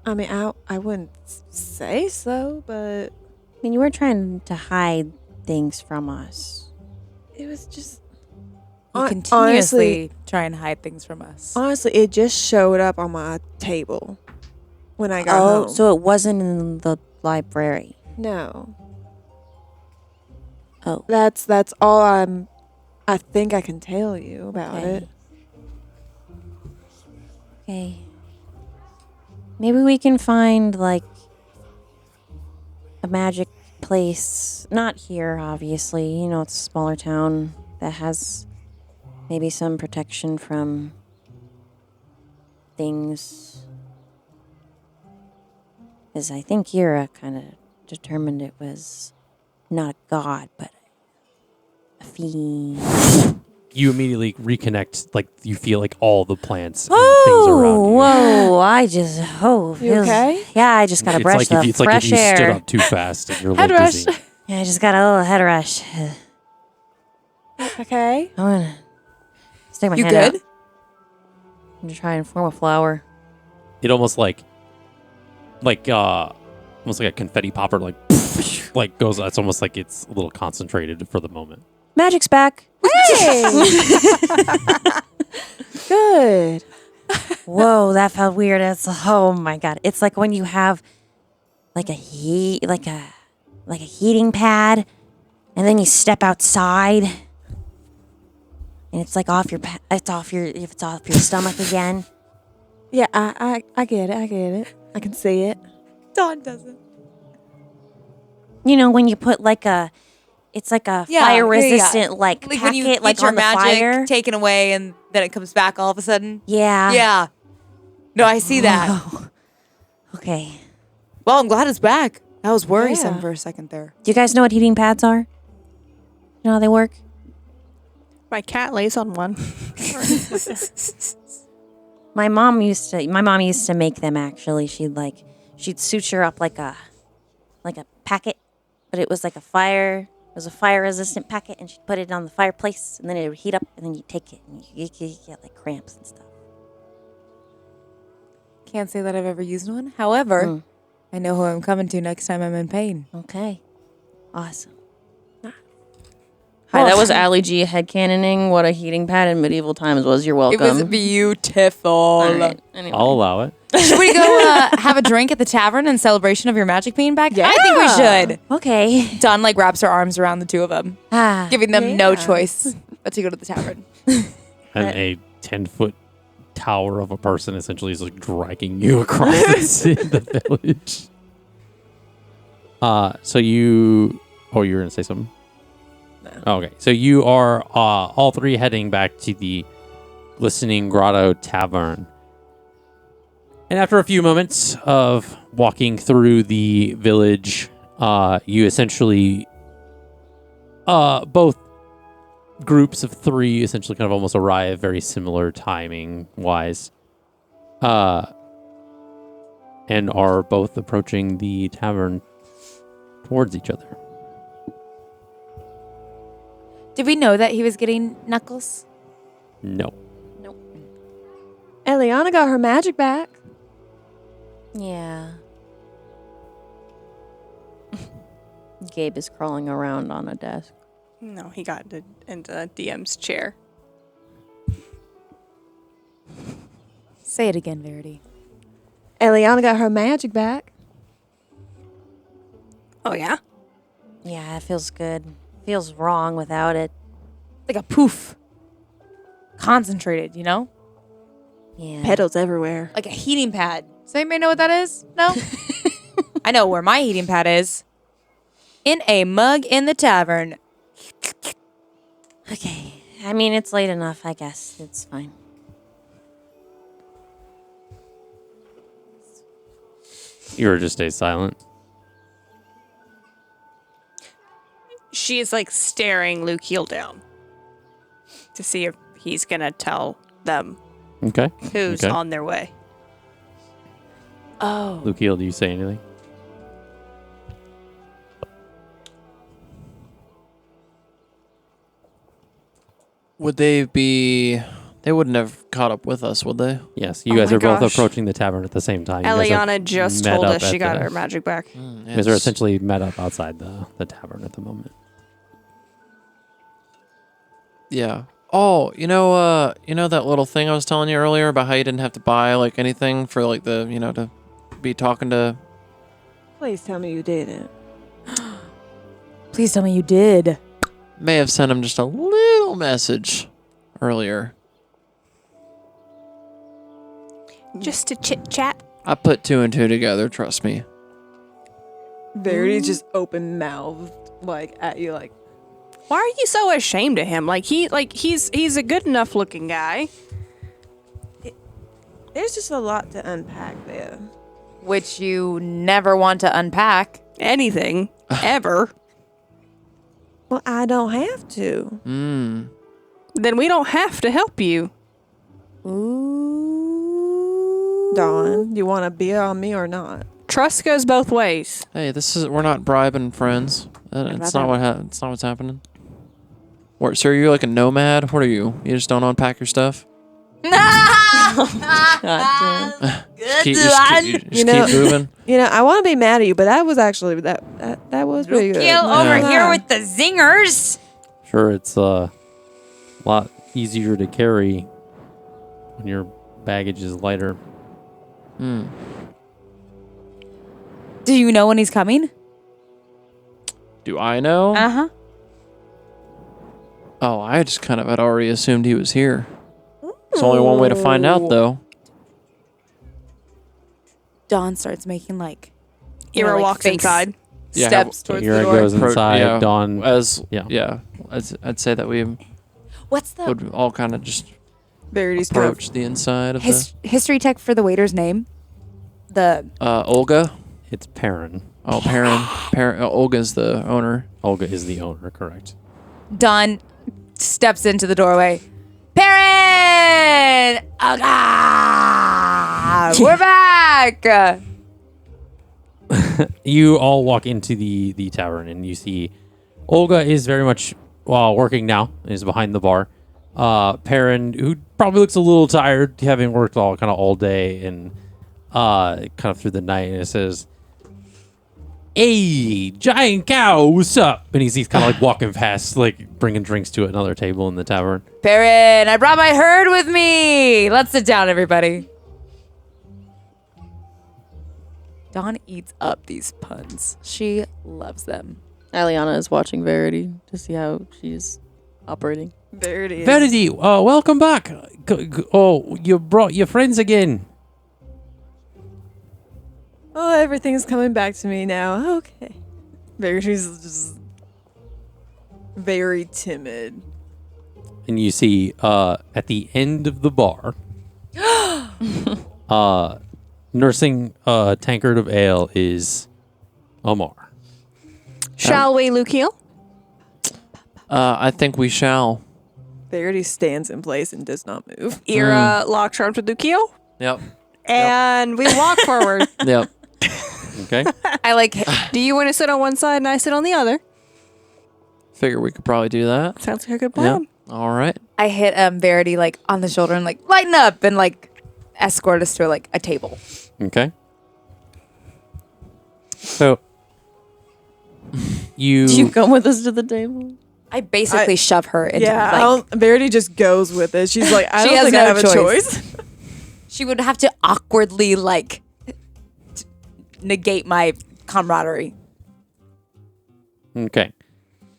I mean, I wouldn't say so, but I mean, you were trying to hide things from us. it was just. You continuously try and hide things from us. Honestly, it just showed up on my table when I got home. So it wasn't in the library. No. Oh. That's all I think I can tell you about Okay. it. Okay. Maybe we can find like a magic place. Not here, obviously. You know, it's a smaller town that has maybe some protection from things. Because I think Yura kind of determined it was not a god, but a fiend. You immediately reconnect, like you feel like all the plants and things around you. Whoa! I just You feels- okay? Yeah, I just got to brush the It's like fresh if you air. stood up too fast and you're a Head little rush. dizzy. Yeah, I just got a little head rush. Okay. I'm gonna stick my You hand good? out. I'm gonna try and form a flower. It almost almost like a confetti popper, like goes. It's almost like it's a little concentrated for the moment. Magic's back. Good. Whoa, that felt weird. Oh my god! It's like when you have like a heating pad, and then you step outside, and it's like it's off your stomach again. Yeah, I get it. I get it. I can see it. Dawn doesn't. You know when you put it's like a fire resistant like Like packet when you like get your on the magic fire. taken away and then it comes back all of a sudden. Yeah. Yeah. No, I see that. Whoa. Okay. Well, I'm glad it's back. That was worrisome Yeah. for a second there. Do you guys know what heating pads are? You know how they work? My cat lays on one. My mom used to make them actually. She'd suture up like a packet, but it was like a fire resistant packet, and she'd put it on the fireplace, and then it would heat up, and then you take it, and you get like cramps and stuff. Can't say that I've ever used one. However, I know who I'm coming to next time I'm in pain. Okay, awesome. Hi, that was Allie G headcanoning what a heating pad in medieval times was. You're welcome. It was beautiful. All right. Anyway. I'll allow it. Should we go have a drink at the tavern in celebration of your magic being back? I think we should. Okay. Dawn like wraps her arms around the two of them, giving them no Yeah. choice but to go to the tavern. And a 10-foot tower of a person essentially is like dragging you across the village. So you... Oh, you were going to say something? No. Okay. So you are all three heading back to the Glistening Grotto Tavern. And after a few moments of walking through the village, you essentially... both groups of three essentially kind of almost arrive very similar timing-wise. And are both approaching the tavern towards each other. Did we know that he was getting knuckles? No. Eliana got her magic back. Yeah. Gabe is crawling around on a desk. No, he got into DM's chair. Say it again, Verity. Eliana got her magic back. Oh, yeah? Yeah, it feels good. Feels wrong without it. Like a poof. Concentrated, you know? Yeah. Petals everywhere. Like a heating pad. Does anybody know what that is? No? I know where my heating pad is. In a mug in the tavern. Okay. I mean, it's late enough, I guess. It's fine. You just stay silent. She is like staring Luke Heel down to see if he's gonna tell them Okay. who's Okay. on their way. Oh. Lukiel, do you say anything? Would they be... They wouldn't have caught up with us, would they? Yes, you Oh guys my are both gosh. approaching the tavern at the same time. You guys have Eliana just met told up us she at got the- her magic back. You guys are essentially met up outside the tavern at the moment. Yeah. Oh, you know that little thing I was telling you earlier about how you didn't have to buy like anything for like the, to be talking to... Please tell me you didn't. Please tell me you did. May have sent him just a little message earlier. Just to chit chat. I put two and two together, trust me. Verity's just open mouthed, like at you, like. Why are you so ashamed of him? He's a good enough looking guy. There's just a lot to unpack there. Which you never want to unpack. Anything. Ever. Well, I don't have to. Then we don't have to help you. Dawn, you want to be on me or not? Trust goes both ways. Hey, we're not bribing friends. It's not rather- it's not what's happening. What, sir, you're like a nomad? What are you? You just don't unpack your stuff? God damn. Just keep moving? You know, I want to be mad at you, but that was actually that was pretty good. Kill over Yeah. here with the zingers. Sure, it's a lot easier to carry when your baggage is lighter. Do you know when he's coming? Do I know? Uh-huh. Oh, I just kind of had already assumed he was here. There's only one way to find out, though. Dawn starts making like Ira walks fake inside. Yeah, steps towards Ira the door. goes inside. yeah, Dawn. Yeah. I'd say that we what's the would all kind of just Verity's kind of approach the inside of history tech for the waiter's name? The the... Olga? It's Perrin. Oh, Perrin. Olga's the owner. Olga is the owner, correct? Dawn steps into the doorway. Perrin! We're back! You all walk into the tavern and you see Olga is very much working now, is behind the bar. Perrin, who probably looks a little tired, having worked all day and kind of through the night, and it says, Hey, giant cow, what's up? And he's kind of like walking past, like bringing drinks to another table in the tavern. Perrin, I brought my herd with me. Let's sit down, everybody. Dawn eats up these puns. She loves them. Aliana is watching Verity to see how she's operating. Verity. Verity, welcome back. Oh, you brought your friends again. Oh, everything's coming back to me now. Okay. Verity's just very timid. And you see, at the end of the bar, nursing a tankard of ale is Omar. Shall we, Lukiel? I think we shall. Verity stands in place and does not move. Ira locks arms with Lukiel, Yep. and we walk forward. Yep. Okay. I like. Do you want to sit on one side and I sit on the other? Figure we could probably do that. Sounds like a good Yep. plan. All right. I hit Verity like on the shoulder and like lighten up and like escort us to like a table. Okay. So you Do you come with us to the table? I basically shove her into Yeah, Verity just goes with it. She's like, I She don't has think no I have choice. a choice. She would have to awkwardly like negate my camaraderie. Okay.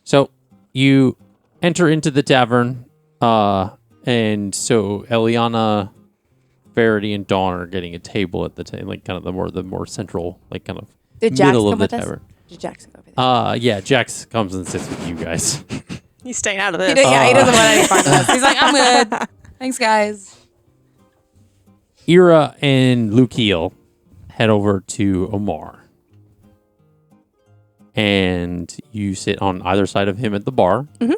So you enter into the tavern, and so Eliana, Verity, and Dawn are getting a table at the table, like kind of the more central, like kind of Did Jax middle come of the with us? tavern. Did Jax go with us? Yeah, Jax comes and sits with you guys. He's staying out of He this. doesn't want any part of us. He's like, I'm good. Thanks, guys. Ira and Lukiel head over to Omar. And you sit on either side of him at the bar. Mm-hmm.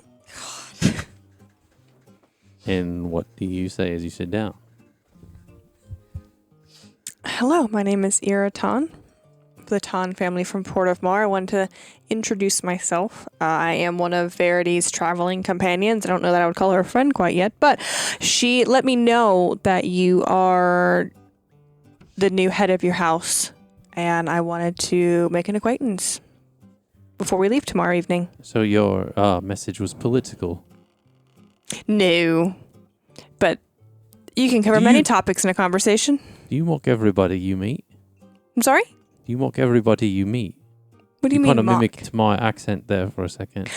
And what do you say as you sit down? Hello, my name is Ira Tan, the Tan family from Port of Mar. I wanted to introduce myself. I am one of Verity's traveling companions. I don't know that I would call her a friend quite yet, but she let me know that you are the new head of your house, and I wanted to make an acquaintance before we leave tomorrow evening. So your message was political. No, but you can cover Do many you- topics in a conversation. Do you mock everybody you meet? I'm sorry? Do you mock everybody you meet? What do you mean kind of mock? mimicked my accent there for a second.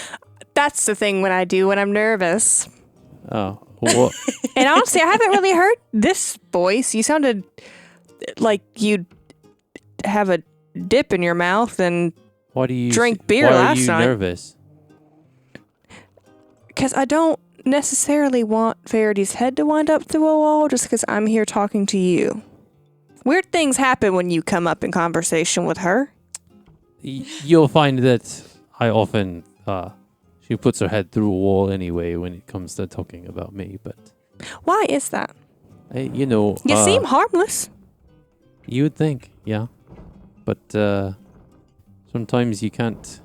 That's the thing when I do when I'm nervous. Oh, what? And honestly, I haven't really heard this voice. You sounded like you'd have a dip in your mouth and Why do you Drink beer why last are you night. nervous? because I don't necessarily want Verity's head to wind up through a wall just because I'm here talking to you. Weird things happen when you come up in conversation with her. You'll find that I often she puts her head through a wall anyway when it comes to talking about me. But Why is that? you know, You seem harmless. you would think, yeah, but sometimes you can't.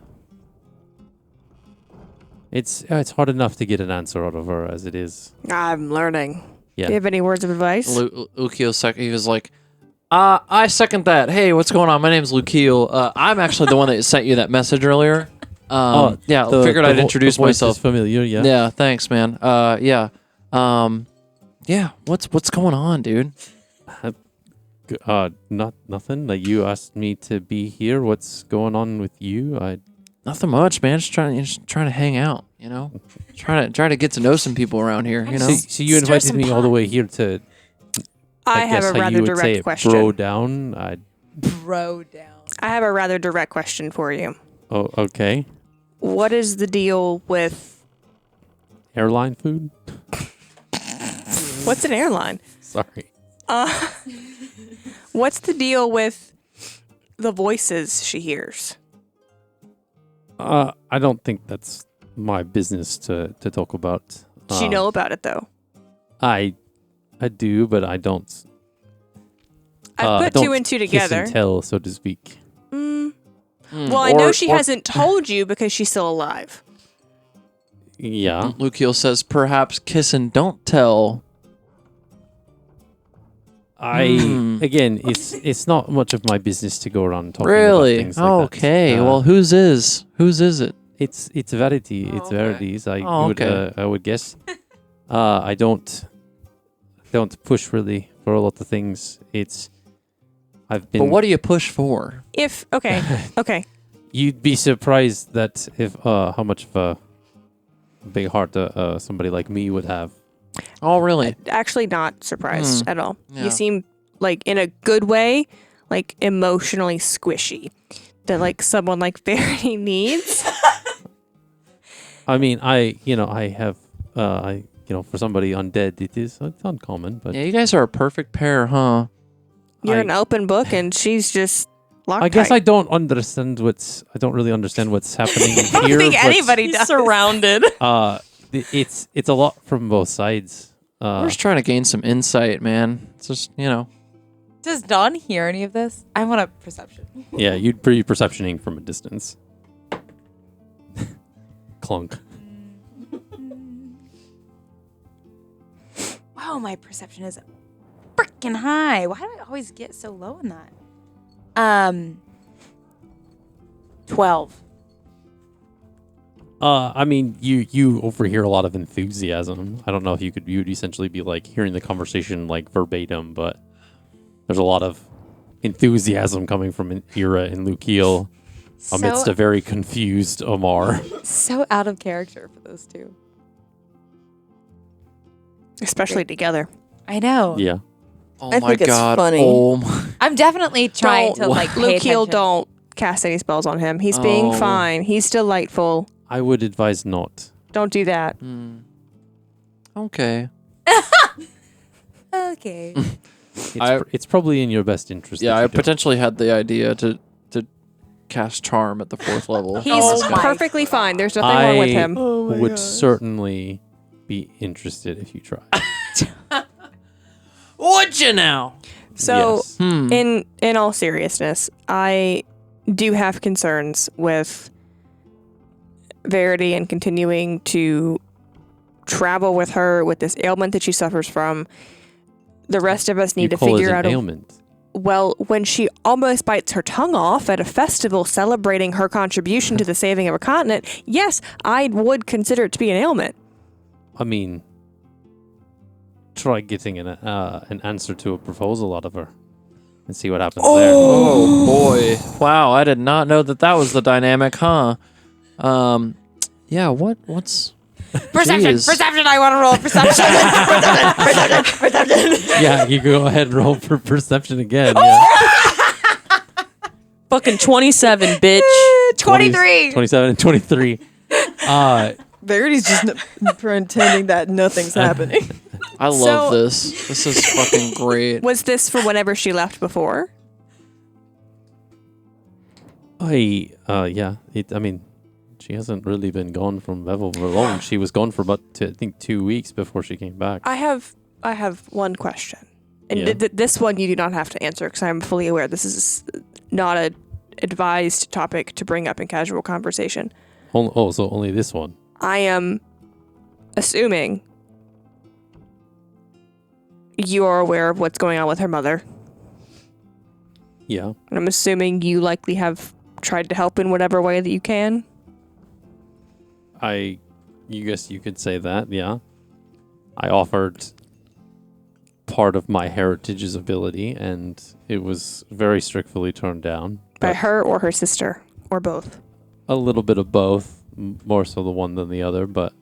It's hard enough to get an answer out of her as it is. I'm learning. Yeah. Do you have any words of advice? Lukiel he was like, I second that. Hey, what's going on? My name's Lukiel. I'm actually the one that sent you that message earlier. Yeah, figured I'd introduce the voice myself. is familiar, yeah. Yeah, thanks, man. Yeah. Yeah, what's going on, dude? Nothing. Like you asked me to be here. What's going on with you? Nothing much, man. Just trying to hang out, you know? trying to get to know some people around here, you know? So you Stir invited some me all the way here to. I have guess a how rather you would say direct it, question. Bro down. Bro down. I have a rather direct question for you. Oh, okay. What is the deal with... Airline food. What's an airline? Sorry. What's the deal with the voices she hears? I don't think that's my business to talk about. Does she know about it, though? I do, but I don't. I put don't two and two kiss together. and tell, so to speak. Well, I know she hasn't told you because she's still alive. Yeah. Lukiel says, perhaps kiss and don't tell. Again, it's not much of my business to go around talking about Really? things like that. Okay. Well, whose is it? It's Verity. It's okay. Verity's. Okay. I would guess. I don't push really for a lot of things. I've been. But what do you push for? Okay. You'd be surprised that if how much of a big heart somebody like me would have. Oh, really? Actually, not surprised at all. Yeah. You seem like in a good way, like emotionally squishy, that like someone like Verity needs. I mean, I have for somebody undead, it's uncommon, but Yeah, you guys are a perfect pair, huh? You're an open book, and she's just locked I guess tight. I don't really understand what's happening here. think but, anybody does. Surrounded. It's a lot from both sides. We're just trying to gain some insight, man. It's just, Does Dawn hear any of this? I want a perception. Yeah, you'd be perceptioning from a distance. Clunk. Wow, my perception is freaking high. Why do I always get so low in that? 12. I mean, you overhear a lot of enthusiasm. I don't know if you'd essentially be like hearing the conversation like verbatim, but there's a lot of enthusiasm coming from Ira and Lukiel amidst a very confused Omar. So out of character for those two. Especially together. I know. Yeah. Oh I my think it's god. funny. Oh my. I'm definitely trying to like pay Lukiel, attention. don't cast any spells on him. He's being Oh. fine. He's delightful. I would advise not. Don't do that. Okay. Okay. It's probably in your best interest. Yeah, that I you don't. potentially had the idea to cast Charm at the 4th level. He's Oh my perfectly fine. There's nothing wrong with him. would certainly be interested if you try. Would you now? So, Yes. in all seriousness, I do have concerns with Verity and continuing to travel with her with this ailment that she suffers from. The rest of us need to call it figure an out ailment. well, when she almost bites her tongue off at a festival celebrating her contribution to the saving of a continent, yes, I would consider it to be an ailment. I mean, try getting an answer to a proposal out of her and see what happens there. Oh boy. Wow, I did not know that was the dynamic, huh? Yeah, what's Perception. Jeez. Perception. I want to roll perception. Perception. Yeah, you go ahead and roll for perception again. Yeah. Fucking 27, bitch. 23. 27 and 23. Verity's just pretending that nothing's happening. I love this. This is fucking great. Was this for whenever she left before? Yeah. I mean, she hasn't really been gone from Bevel for long. She was gone for about, I think, 2 weeks before she came back. I have one question. And Yeah. this one you do not have to answer because I'm fully aware this is not a advised topic to bring up in casual conversation. So only this one. I am assuming you are aware of what's going on with her mother. Yeah. And I'm assuming you likely have tried to help in whatever way that you can. You guess you could say that, yeah. I offered part of my heritage's ability, and it was very strictly turned down. By but her or her sister, or both. a little bit of both, more so the one than the other, but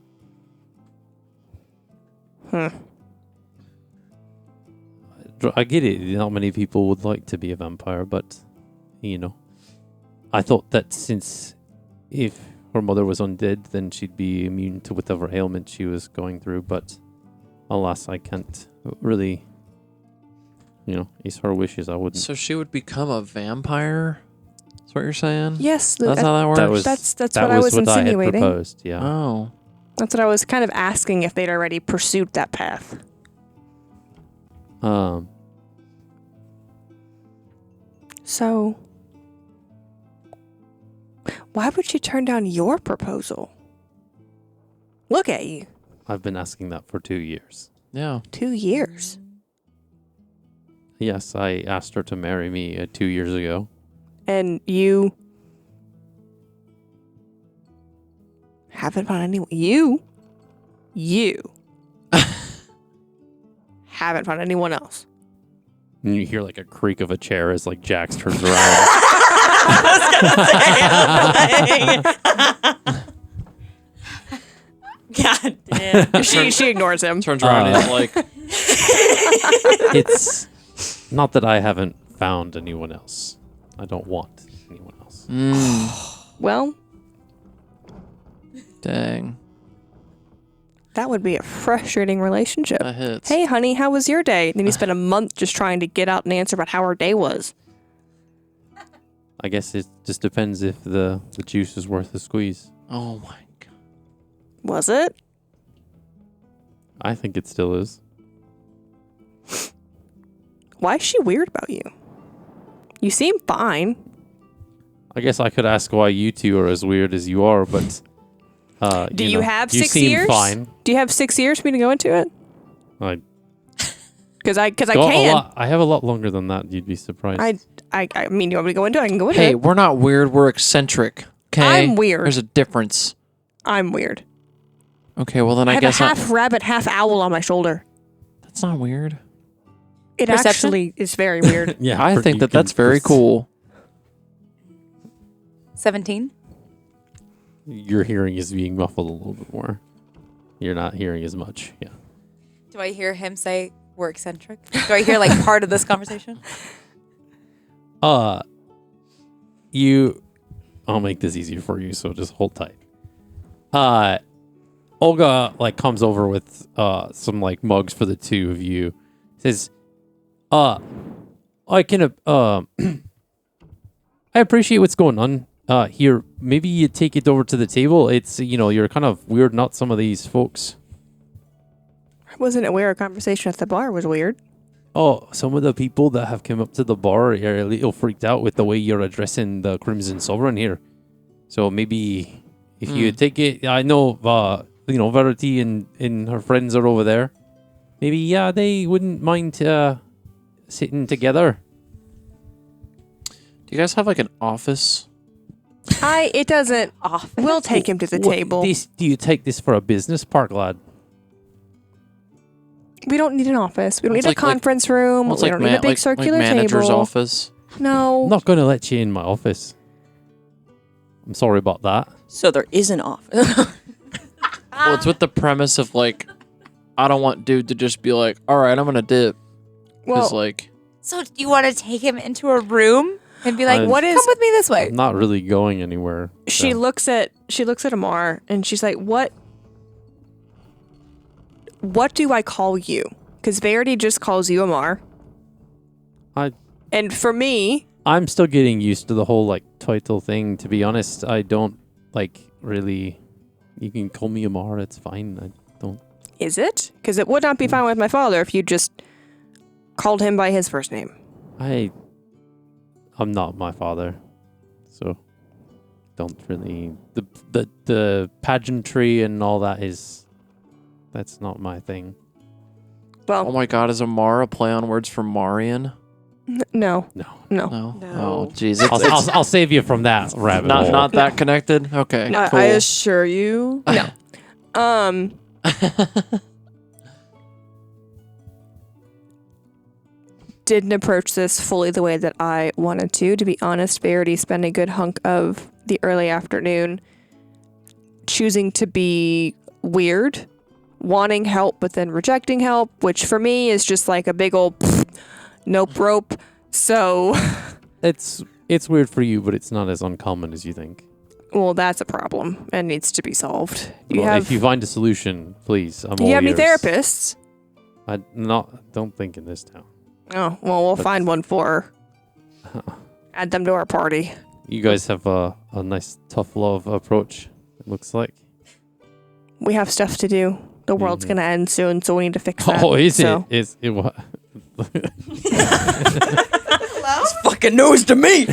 I get it. Not many people would like to be a vampire, but, I thought that since if her mother was undead, then she'd be immune to whatever ailment she was going through, but alas, I can't really, it's her wishes. I wouldn't. So she would become a vampire? That's what you're saying? Yes, That's how that works? that's that what I was what I had insinuating. proposed, yeah. Oh. That's what I was kind of asking if they'd already pursued that path. So, why would she turn down your proposal? Look at you. I've been asking that for 2 years. Yeah. 2 years. Yes, I asked her to marry me 2 years ago. And you haven't found anyone. You haven't found anyone else. And you hear like a creak of a chair as like Jax turns around. God damn. She ignores him. Turns around and he's like, It's not that I haven't found anyone else. I don't want anyone else. Well, dang. that would be a frustrating relationship. That hits. Hey, honey, how was your day? Then you spent a month just trying to get out an answer about how her day was. I guess it just depends if the juice is worth the squeeze. Oh my god. Was it? I think it still is. Why is she weird about you? You seem fine. I guess I could ask why you two are as weird as you are, but Do you have 6 seem years? fine. Do you have 6 years for me to go into it? I Because I got can. I have a lot longer than that. You'd be surprised. I mean, you want me to go into it? I can go into Hey, it. we're not weird. We're eccentric. Okay. I'm weird. There's a difference. I'm weird. Okay. Well, then I I have guess a half rabbit, half owl on my shoulder. that's not weird. It Perception? actually is very weird. yeah, I think that's very cool. 17. Your hearing is being muffled a little bit more. You're not hearing as much. Yeah. Do I hear him say we're eccentric? Do I hear like part of this conversation? I'll make this easier for you, so just hold tight. Olga like comes over with some like mugs for the two of you. Says, I can I appreciate what's going on here. Maybe you take it over to the table. It's you're kind of weirding out some of these folks. Wasn't it weird? A conversation at the bar was weird. Oh, some of the people that have come up to the bar are a little freaked out with the way you're addressing the Crimson Sovereign here. So maybe if you take it, I know, Verity and her friends are over there. Maybe, they wouldn't mind sitting together. Do you guys have like an office? It doesn't. Off. We'll take him to the table. Do you take this for a business park, lad? We don't need an office. We don't It's need like- a conference room. Well, it's We like don't need a big circular manager's table. office. No. I'm not going to let you in my office. I'm sorry about that. So there is an office. Well, it's with the premise of like, I don't want dude to just be like, all right, I'm gonna dip. Because Well, like, So do you want to take him into a room and be like, I'm- "What is? Come with me this way." I'm not really going anywhere. she so. looks at Amar and she's like, What do I call you? Because Verity just calls you Amar. And for me, I'm still getting used to the whole like title thing. To be honest, I don't like really. You can call me Amar. It's fine. I don't. is it? Because it would not be fine with my father if you just called him by his first name. I'm not my father, so don't really. The pageantry and all that that's not my thing. Well, oh my god, is Amara play on words for Marion? no. No. No. No. Oh, jeez. I'll save you from that rabbit hole. Not that connected. Okay. No, cool. I assure you. Didn't approach this fully the way that I wanted to. To be honest, Verity spent a good hunk of the early afternoon choosing to be weird, wanting help but then rejecting help, which for me is just like a big old nope rope. So, It's weird for you, but it's not as uncommon as you think. well, that's a problem and needs to be solved. If you find a solution, please. I'm do all you have any ears. therapists? Don't think in this town. Oh, well, we'll find one for her. Add them to our party. You guys have a nice tough love approach. It looks like. We have stuff to do. The world's gonna end soon, so we need to fix that. Oh, is So- it? Is it what? It's fucking news to me.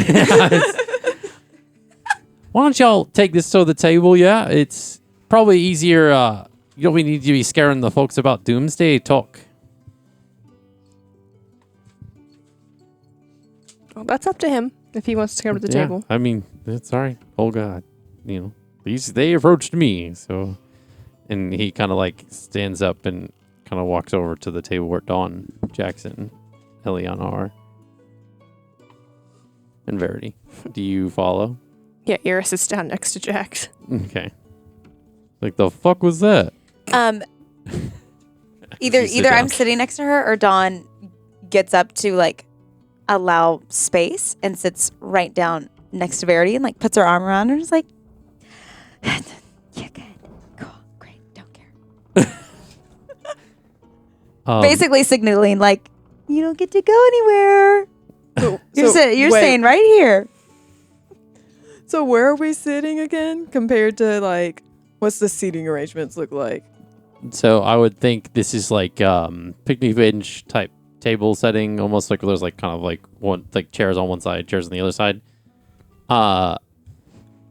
Why don't y'all take this to the table? Yeah, it's probably easier. You don't need to be scaring the folks about doomsday talk. What's it like Not going to let you in my office. ma- like- like manager's office? No. No. No. No. Well, that's up to him if he wants to come to the Yeah, table. I mean, it's all right. Olga, they approached me, so. And he kind of like stands up and kind of walks over to the table where Dawn, Jackson, Eliana are. And Verity. Do you follow? Yeah, Ira sits down next to Jax. Okay. Like, the fuck was that? Either You sit down. I'm sitting next to her or Dawn gets up to like allow space and sits right down next to Verity and like puts her arm around her and is like, "Yeah, good, cool, great, don't care." Basically signaling like, you don't get to go anywhere. You're wait, staying right here. So where are we sitting again compared to like what's the seating arrangements look like? So I would think this is like picnic bench type table setting, almost like there's like kind of like one like chairs on one side, chairs on the other side.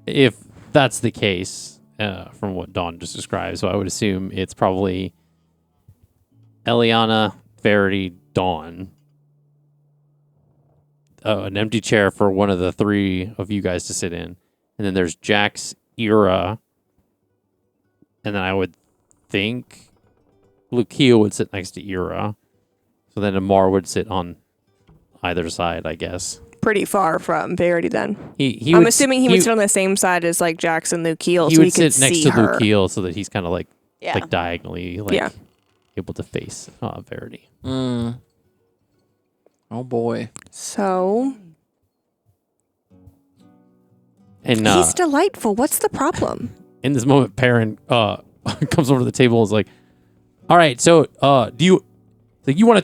If that's the case, from what Dawn just described, so I would assume it's probably Eliana, Verity, Dawn. An empty chair for one of the three of you guys to sit in, and then there's Jax, Ira, and then I would think Lucia would sit next to Ira. So then Amar would sit on either side, I guess. Pretty far from Verity then. I'm assuming he would sit on the same side as like Jackson Lukiel, He so would he could sit next see to her. Lukiel so that he's kind of like Yeah. like diagonally able to face Verity. Mm. Oh boy. So And he's delightful. What's the problem? in this moment, Perrin comes over to the table and is like, "All right, so do you want to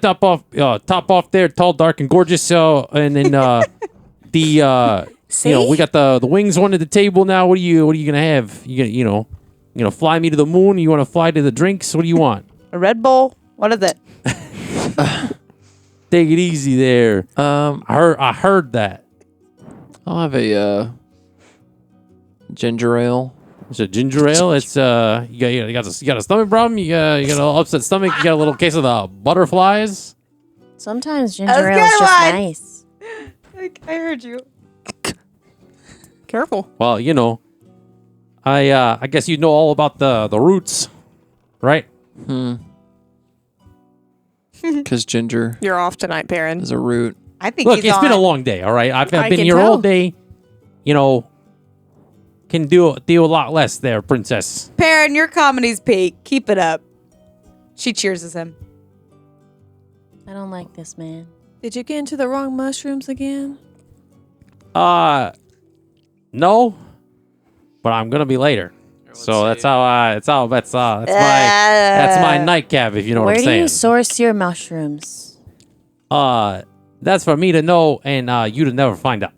top off there, tall, dark, and gorgeous? So and then we got the wings one at the table now. What are you gonna have? You gonna fly me to the moon? You want to fly to the drinks? What do you want? A Red Bull? What is it? Take it easy there. I heard that. I'll have a ginger ale. It's a ginger ale. It's you got a stomach problem. You got a little upset stomach. You got a little case of the butterflies. Sometimes ginger ale is just nice. I heard you. Careful. Well, I guess you know all about the roots, right? Because ginger You're off tonight, Perrin. is a root. I think Look, he's it's been a on. long day. All right, I've I been can here all tell. day. Can do a lot less there, princess. Perrin, your comedy's peak. Keep it up. She cheers him. I don't like this, man. Did you get into the wrong mushrooms again? No, but I'm gonna be later. So that's my nightcap, if you know Where what I'm do you saying. source your mushrooms? That's for me to know and you to never find out.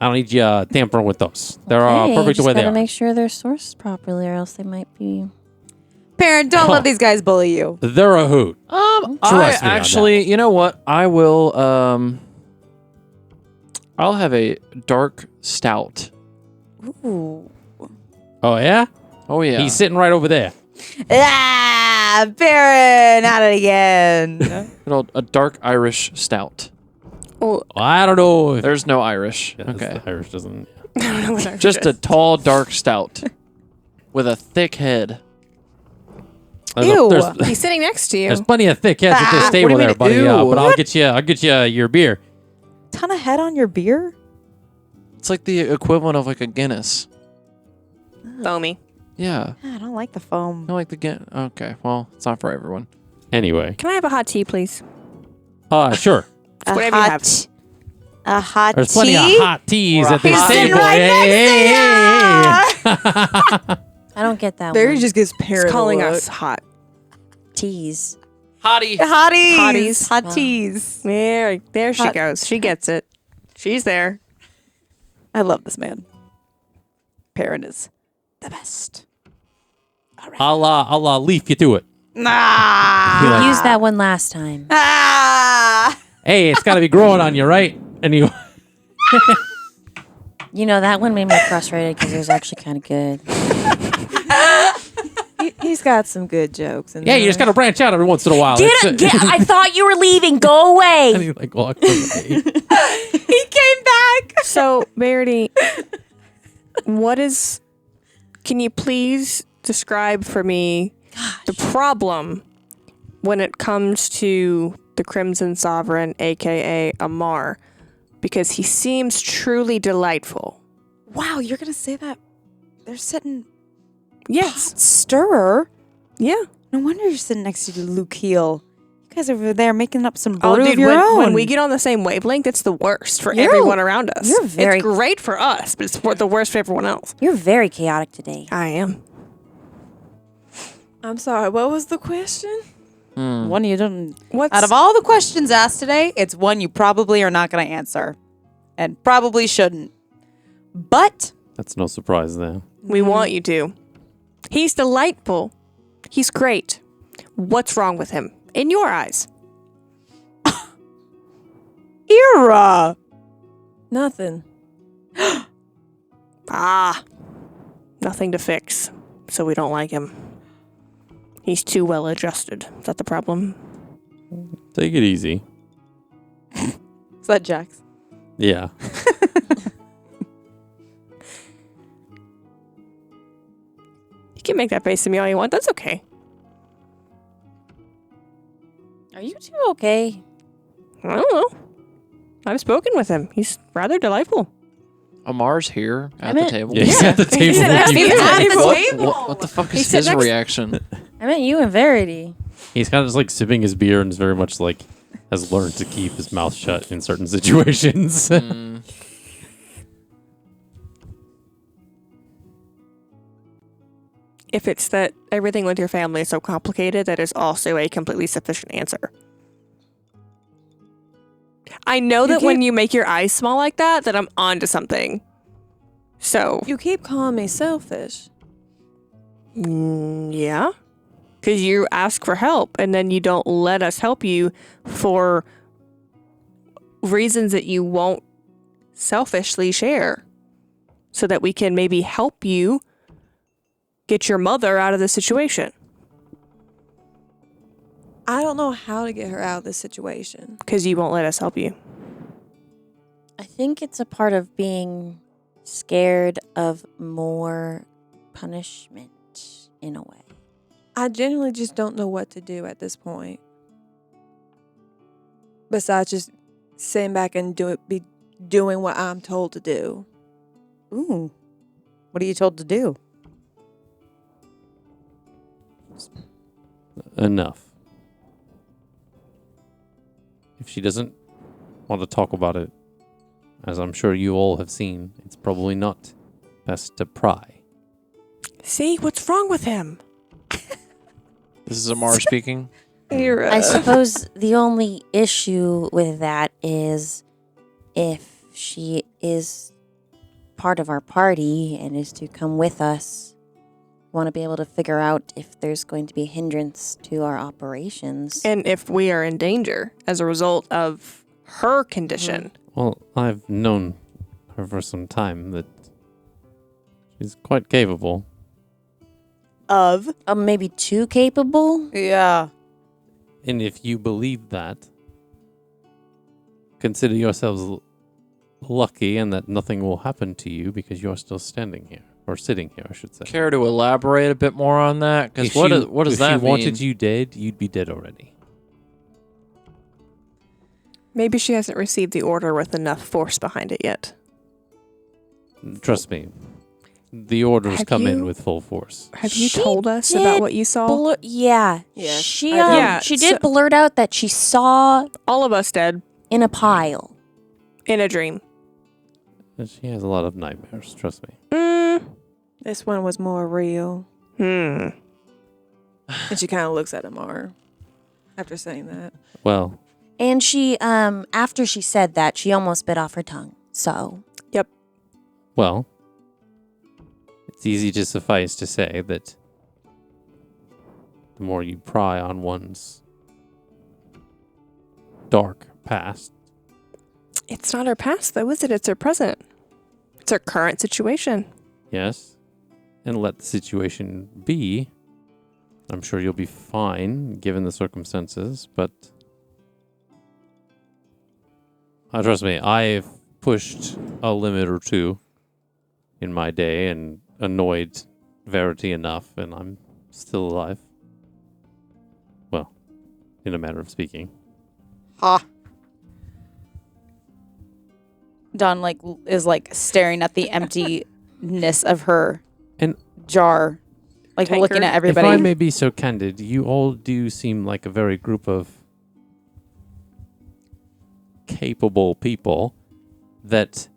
I don't need you tampering with those. They're perfect the way they gotta are. make sure they're sourced properly, or else they might be. Perrin, don't let these guys bully you. They're a hoot. Trust me on Actually, you know what? I will. I'll have a dark stout. Ooh. Oh yeah? Oh yeah. He's sitting right over there. Perrin, at it again. A dark Irish stout. Oh, I don't know. If There's no Irish. Yeah, Okay. the Irish doesn't. I don't know what I Just a tall, dark stout with a thick head. Ew. He's sitting next to you. There's plenty of thick heads at this What table do you there, mean, buddy. ew? But I'll get you your beer. Ton of head on your beer? It's like the equivalent of like a Guinness. Foamy. Yeah. I don't like the foam. I like the Guinness. Okay. Well, it's not for everyone. Anyway, Can I have a hot tea, please? sure. Whatever you have. A hot There's tea? plenty of hot teas at this He's sitting table. right Hey, next to hey, hey. I don't get that Barry one. just gives Perrin It's calling a look. us hot. Teas. Hottie. Hotties. Hotties. Hot Wow. teas. There she Hot- goes. She gets it. She's there. I love this man. Perrin is the best. I'll leaf you to it. Nah. You're like, Used that one last time. Ah. hey, it's got to be growing on you, right? And you. You know, that one made me frustrated because it was actually kind of good. He's got some good jokes. Yeah, you just gotta branch out every once in a while. I thought you were leaving. Go And away. he like walked away. He came back. So, Verity, can you please describe for me the problem when it comes to the Crimson Sovereign, aka Amar? Because he seems truly delightful. Wow, you're going to say that? They're sitting... Yes. Stirrer? Yeah. No wonder you're sitting next to Luke Heel. You guys over there making up some brew Oh, of dude, your own. when we get on the same wavelength, it's the worst for You're- everyone around us. you're very- It's great for us, but it's the worst for everyone else. You're very chaotic today. I am. I'm sorry, what was the question? One you don't... What's Out of all the questions asked today, it's one you probably are not going to answer. And probably shouldn't. But... That's no surprise there. we want you to? He's delightful. He's great. What's wrong with him? In your eyes. Ira! Nothing. Nothing to fix. So we don't like him. He's too well adjusted. Is that the problem? Take it easy. Is that Jax? Yeah. You can make that face at me all you want. That's okay. Are you two okay? I don't know. I've spoken with him. He's rather delightful. Amar's here at the meant- table. Yeah, he's at the table. at with the you. table. What the fuck He is said his next- reaction? I meant you and Verity. He's kind of just like sipping his beer and is very much like has learned to keep his mouth shut in certain situations. If it's that everything with your family is so complicated, that is also a completely sufficient answer. I know that when you make your eyes small like that I'm onto something. So, You keep calling me selfish. yeah. Because you ask for help and then you don't let us help you for reasons that you won't selfishly share. So that we can maybe help you get your mother out of the situation. I don't know how to get her out of this situation. Because you won't let us help you. I think it's a part of being scared of more punishment in a way. I genuinely just don't know what to do at this point. Besides just sitting back and be doing what I'm told to do. Ooh. What are you told to do? Enough. If she doesn't want to talk about it, as I'm sure you all have seen, it's probably not best to pry. See, what's wrong with him? This is Amar speaking. I suppose the only issue with that is if she is part of our party and is to come with us, want to be able to figure out if there's going to be a hindrance to our operations. And if we are in danger as a result of her condition. Well, I've known her for some time that she's quite capable. Of? Maybe too capable? Yeah. And if you believe that, consider yourselves lucky and that nothing will happen to you because you're still standing here. Or sitting here, I should say. Care to elaborate a bit more on that? Because what does that mean? If she wanted you dead, you'd be dead already. Maybe she hasn't received the order with enough force behind it yet. Trust me. The orders Have come in you- with full force. Have you She told us did about what you saw? Yeah. Yes, She I did. Yeah, she did so- blurt out that she saw All of us dead in a pile. in a dream. She has a lot of nightmares, trust me. This one was more real. And she kind of looks at Amar after saying that. Well, And she after she said that, she almost bit off her tongue. So well, it's easy to suffice to say that the more you pry on one's dark past, It's not her past, though, is it? It's her present. It's her current situation. yes, and let the situation be, I'm sure you'll be fine given the circumstances, but trust me, I've pushed a limit or two in my day and annoyed Verity enough, and I'm still alive. Well, in a manner of speaking. Ha. Dawn is staring at the emptiness of her And jar, Tankard. looking at if everybody. I may be so candid, you all do seem like a very group of capable people that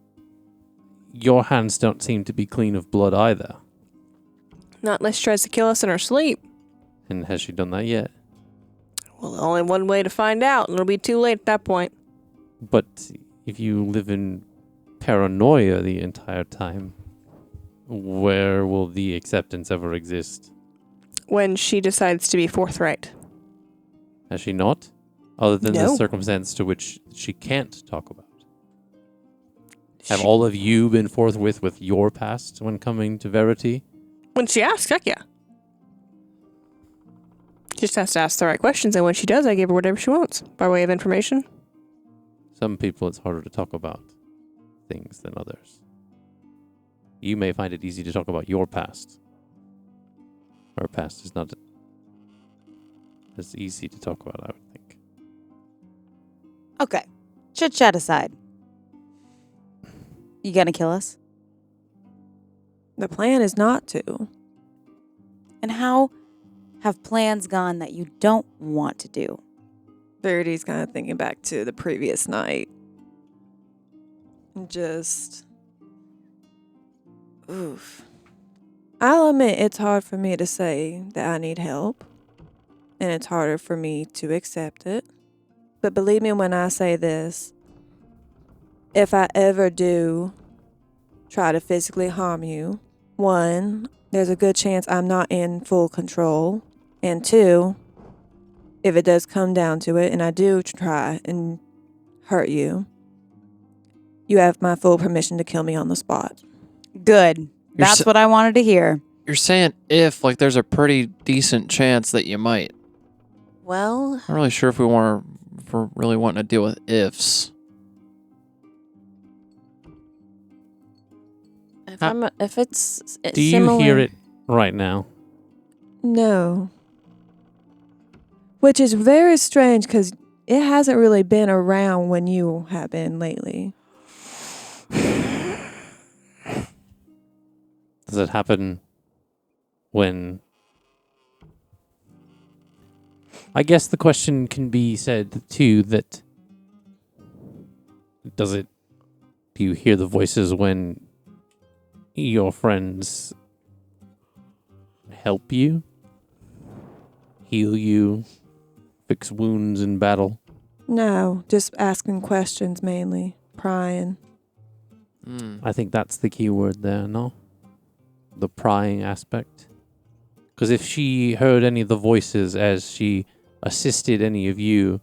your hands don't seem to be clean of blood either. Not unless she tries to kill us in our sleep. And has she done that yet? Well, only one way to find out, and it'll be too late at that point. But if you live in paranoia the entire time, where will the acceptance ever exist? When she decides to be forthright. Has she not? Other than the No. circumstance to which she can't talk about. Have all of you been forthwith with your past when coming to Verity? When she asks, heck yeah. Just has to ask the right questions, and when she does, I give her whatever she wants by way of information. Some people it's harder to talk about things than others. You may find it easy to talk about your past. Our past is not as easy to talk about, I would think. Okay. Chit chat aside. You gonna kill us? The plan is not to. And how have plans gone that you don't want to do? Verity's kind of thinking back to the previous night. Just. Oof. I'll admit it's hard for me to say that I need help. And it's harder for me to accept it. But believe me when I say this. If I ever do try to physically harm you, one, there's a good chance I'm not in full control. And two, if it does come down to it and I do try and hurt you, you have my full permission to kill me on the spot. Good. That's what I wanted to hear. You're saying if, there's a pretty decent chance that you might. Well, I'm not really sure if we're really wanting to deal with ifs. if it's Do you similar, hear it right now? no. Which is very strange because it hasn't really been around when you have been lately. Does it happen when... I guess the question can be said, too, that... Do you hear the voices when your friends help you? Heal you? Fix wounds in battle? No, just asking questions mainly. Prying. I think that's the key word there, no? The prying aspect. Because if she heard any of the voices as she assisted any of you,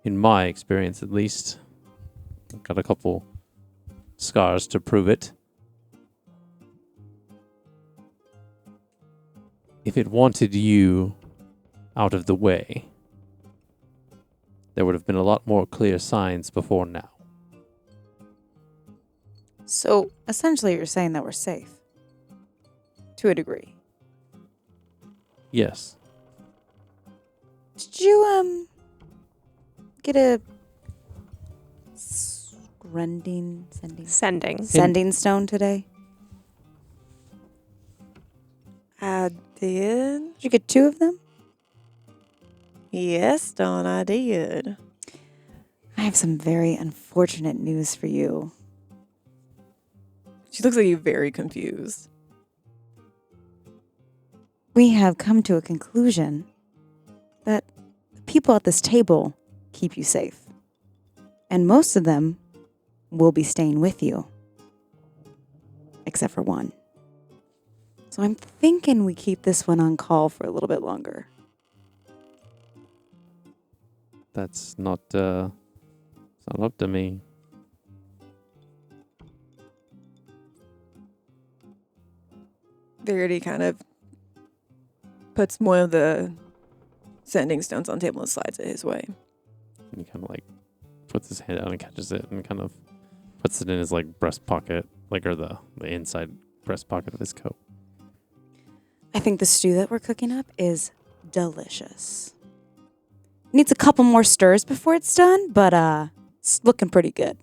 in my experience at least, I've got a couple scars to prove it. If it wanted you out of the way, there would have been a lot more clear signs before now. So essentially you're saying that we're safe. To a degree. Yes. Did you, get a sending stone today? I did. Did you get 2 of them? Yes, Dawn, I did. I have some very unfortunate news for you. She looks like you very confused. We have come to a conclusion that the people at this table keep you safe. And most of them will be staying with you. Except for one. So I'm thinking we keep this one on call for a little bit longer. That's not, it's not up to me. Verity kind of puts one of the sending stones on the table and slides it his way. And he kind of like puts his hand out and catches it and kind of puts it in his like breast pocket, like or the inside breast pocket of his coat. I think the stew that we're cooking up is delicious. Needs a couple more stirs before it's done, but it's looking pretty good.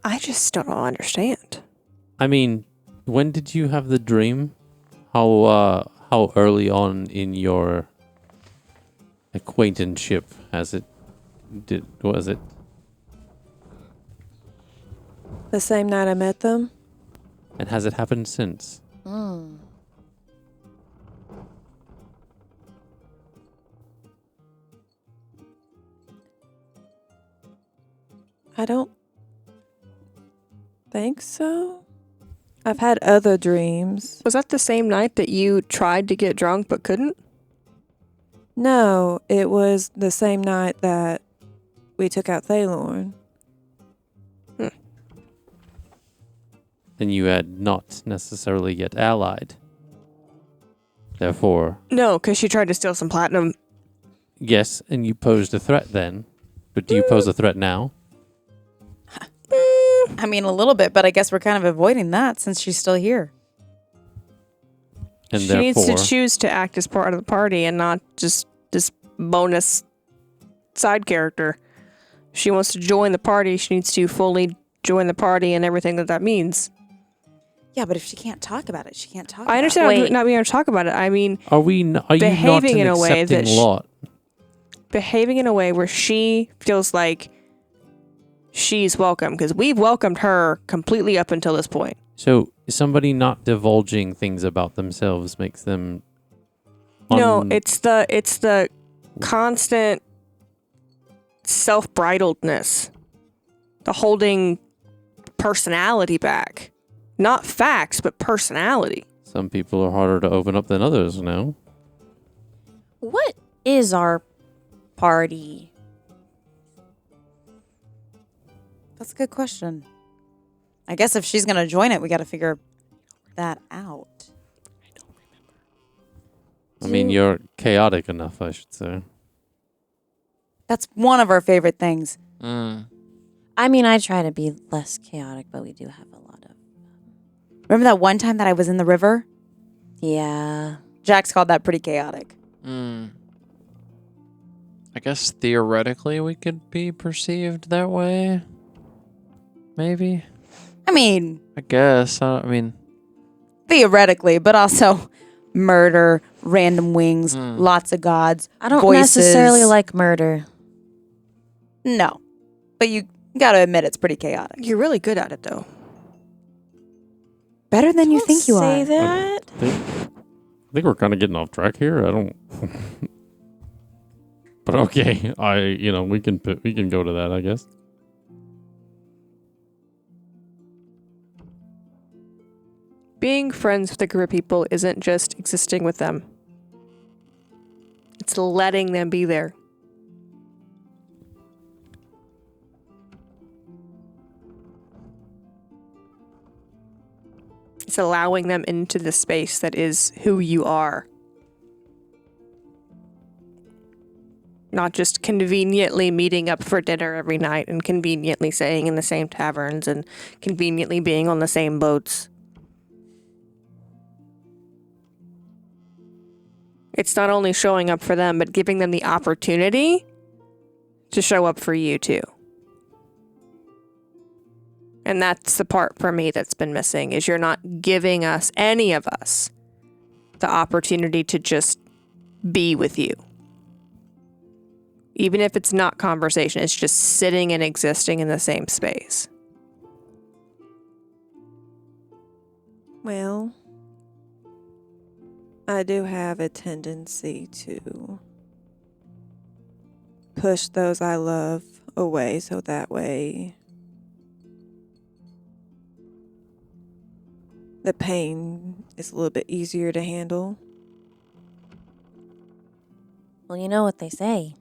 I just don't understand. I mean, when did you have the dream? How early on in your acquaintanceship was it? The same night I met them. And has it happened since? I don't think so. I've had other dreams. Was that the same night that you tried to get drunk but couldn't? No, it was the same night that we took out Thalorn. Then you had not necessarily yet allied. Therefore, No, because she tried to steal some platinum. yes, and you posed a threat then. But do you pose a threat now? I mean, a little bit, but I guess we're kind of avoiding that since she's still here. And She therefore, needs to choose to act as part of the party and not just this bonus side character. If she wants to join the party, she needs to fully join the party and everything that means. Yeah, but if she can't talk about it, she can't talk I about understand Wait. not being able to talk about it. I mean, are you not behaving an in a way that accepting lot? behaving in a way where she feels like she's welcome, because we've welcomed her completely up until this point. So somebody not divulging things about themselves makes them No, it's the constant self-bridledness, the holding personality back. Not facts, but personality. Some people are harder to open up than others, no? What is our party? That's a good question. I guess if she's going to join it, we got to figure that out. I mean, you're chaotic enough, I should say. That's one of our favorite things. I mean, I try to be less chaotic, but we do have a lot of... Remember that one time that I was in the river? Yeah. Jax called that pretty chaotic. I guess theoretically we could be perceived that way. Maybe. I mean, I guess. I mean, theoretically, but also murder, random wings, lots of gods, I don't voices. necessarily like murder. No. But you got to admit it's pretty chaotic. You're really good at it, though. Better than you think you Say are. that. I think we're kind of getting off track here. I don't. But okay, we can go to that, I guess. Being friends with a group of people isn't just existing with them. It's letting them be there. It's allowing them into the space that is who you are. Not just conveniently meeting up for dinner every night and conveniently staying in the same taverns and conveniently being on the same boats. It's not only showing up for them, but giving them the opportunity to show up for you too. And that's the part for me that's been missing, is you're not giving us, any of us, the opportunity to just be with you. Even if it's not conversation, it's just sitting and existing in the same space. Well, I do have a tendency to push those I love away so that way the pain is a little bit easier to handle. Well, you know what they say.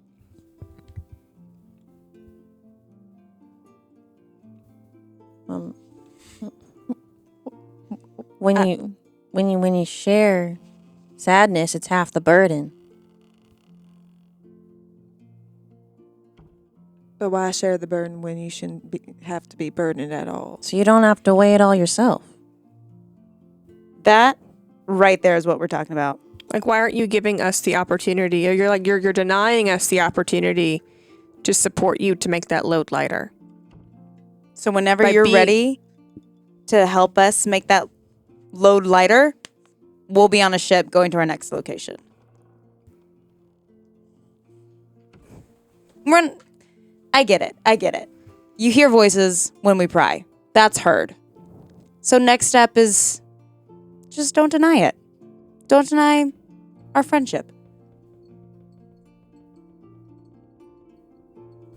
When you share sadness, it's half the burden. But why share the burden when you shouldn't have to be burdened at all? So you don't have to weigh it all yourself. That right there is what we're talking about. Like, why aren't you giving us the opportunity? Or you're denying us the opportunity to support you to make that load lighter. So whenever By you're being- ready to help us make that load lighter, we'll be on a ship going to our next location. I get it. You hear voices when we pry. That's heard. So next step is just don't deny it. Don't deny our friendship.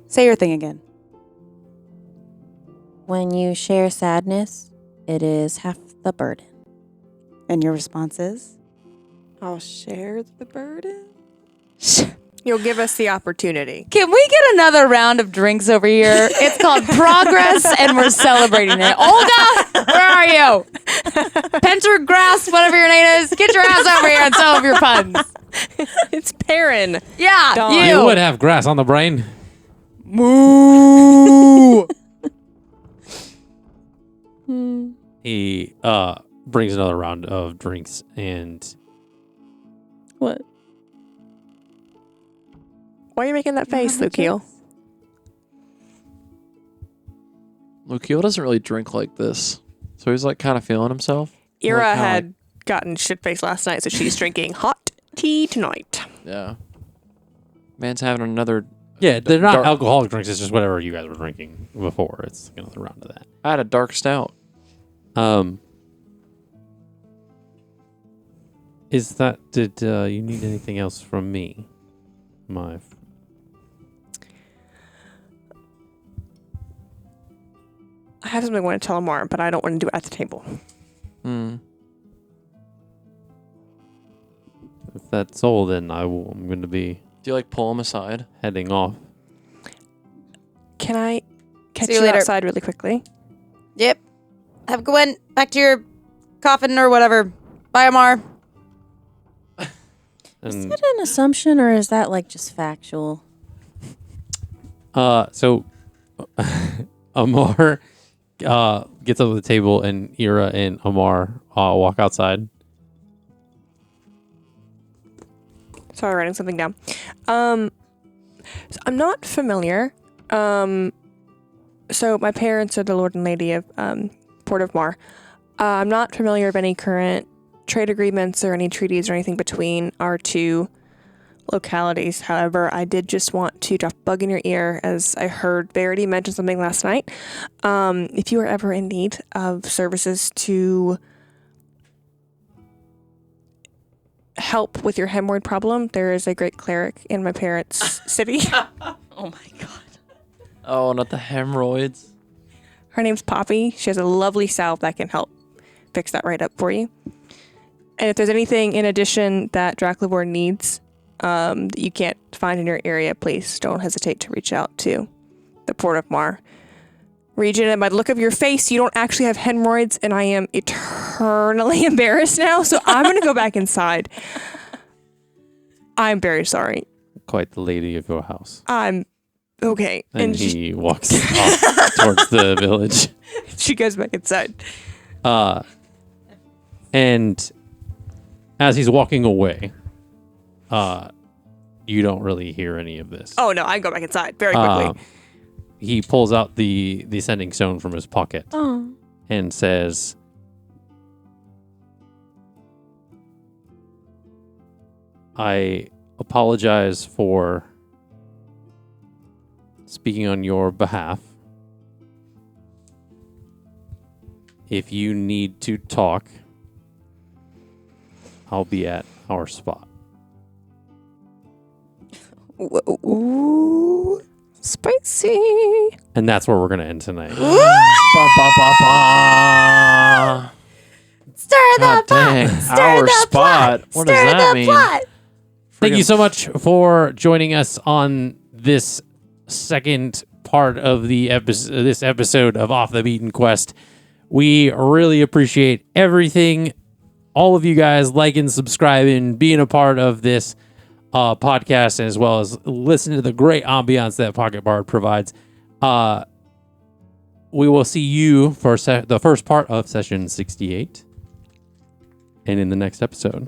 Say your thing again. When you share sadness, it is half the burden. And your response is? I'll share the burden? You'll give us the opportunity. Can we get another round of drinks over here? It's called Progress, and we're celebrating it. Olga, where are you? Pendergrass, whatever your name is, get your ass over here and some of your puns. It's Perrin. Yeah, Dawn. You would have grass on the brain. Moo. He brings another round of drinks and What? Why are you making that face, Lukiel? Lukiel doesn't really drink like this. So he's like kind of feeling himself. Ira Like, kinda had gotten shit-faced last night, so she's drinking hot tea tonight. Yeah. Man's having another. yeah, they're not Dark- alcoholic drinks. It's just whatever you guys were drinking before. It's another round of that. I had a dark stout. Is that did you need anything else from me, my? I have something I want to tell Amar, but I don't want to do it at the table. Hmm. If that's all, then I'm going to be Do you like pull him aside? heading off. Can I catch See you you later. outside really quickly? Yep. Have a good one. Back to your coffin or whatever. Bye, Amar. Is And that an assumption or is that like just factual? so Amar gets up at the table, and Ira and Amar walk outside. Sorry, writing something down. So I'm not familiar. So my parents are the Lord and Lady of Port of Mar. I'm not familiar of any current trade agreements or any treaties or anything between our two localities. However, I did just want to drop a bug in your ear as I heard Verity mention something last night. If you are ever in need of services to help with your hemorrhoid problem, there is a great cleric in my parents' city. Oh my god. Oh, not the hemorrhoids. Her name's Poppy. She has a lovely salve that can help fix that right up for you. And if there's anything in addition that Draclavor needs that you can't find in your area, please don't hesitate to reach out to the Port of Mar region. And by the look of your face, you don't actually have hemorrhoids, and I am eternally embarrassed now, so I'm going to go back inside. I'm very sorry. Quite the lady of your house. I'm okay. And she, he walks off towards the village. she goes back inside. And as he's walking away, you don't really hear any of this. Oh, no, I go back inside very quickly. He pulls out the sending stone from his pocket and says, I apologize for speaking on your behalf. If you need to talk, I'll be at our spot. Ooh, spicy. And that's where we're going to end tonight. Ba, ba, ba, ba. Stir the God pot. dang. Stir Our the spot. plot. What does Stir that the mean? plot. Thank you so much for joining us on this second part of the this episode of Off the Beaten Quest. We really appreciate everything all of you guys liking, subscribing, being a part of this podcast, as well as listening to the great ambiance that Pocketbard provides. We will see you for the first part of session 68 and in the next episode.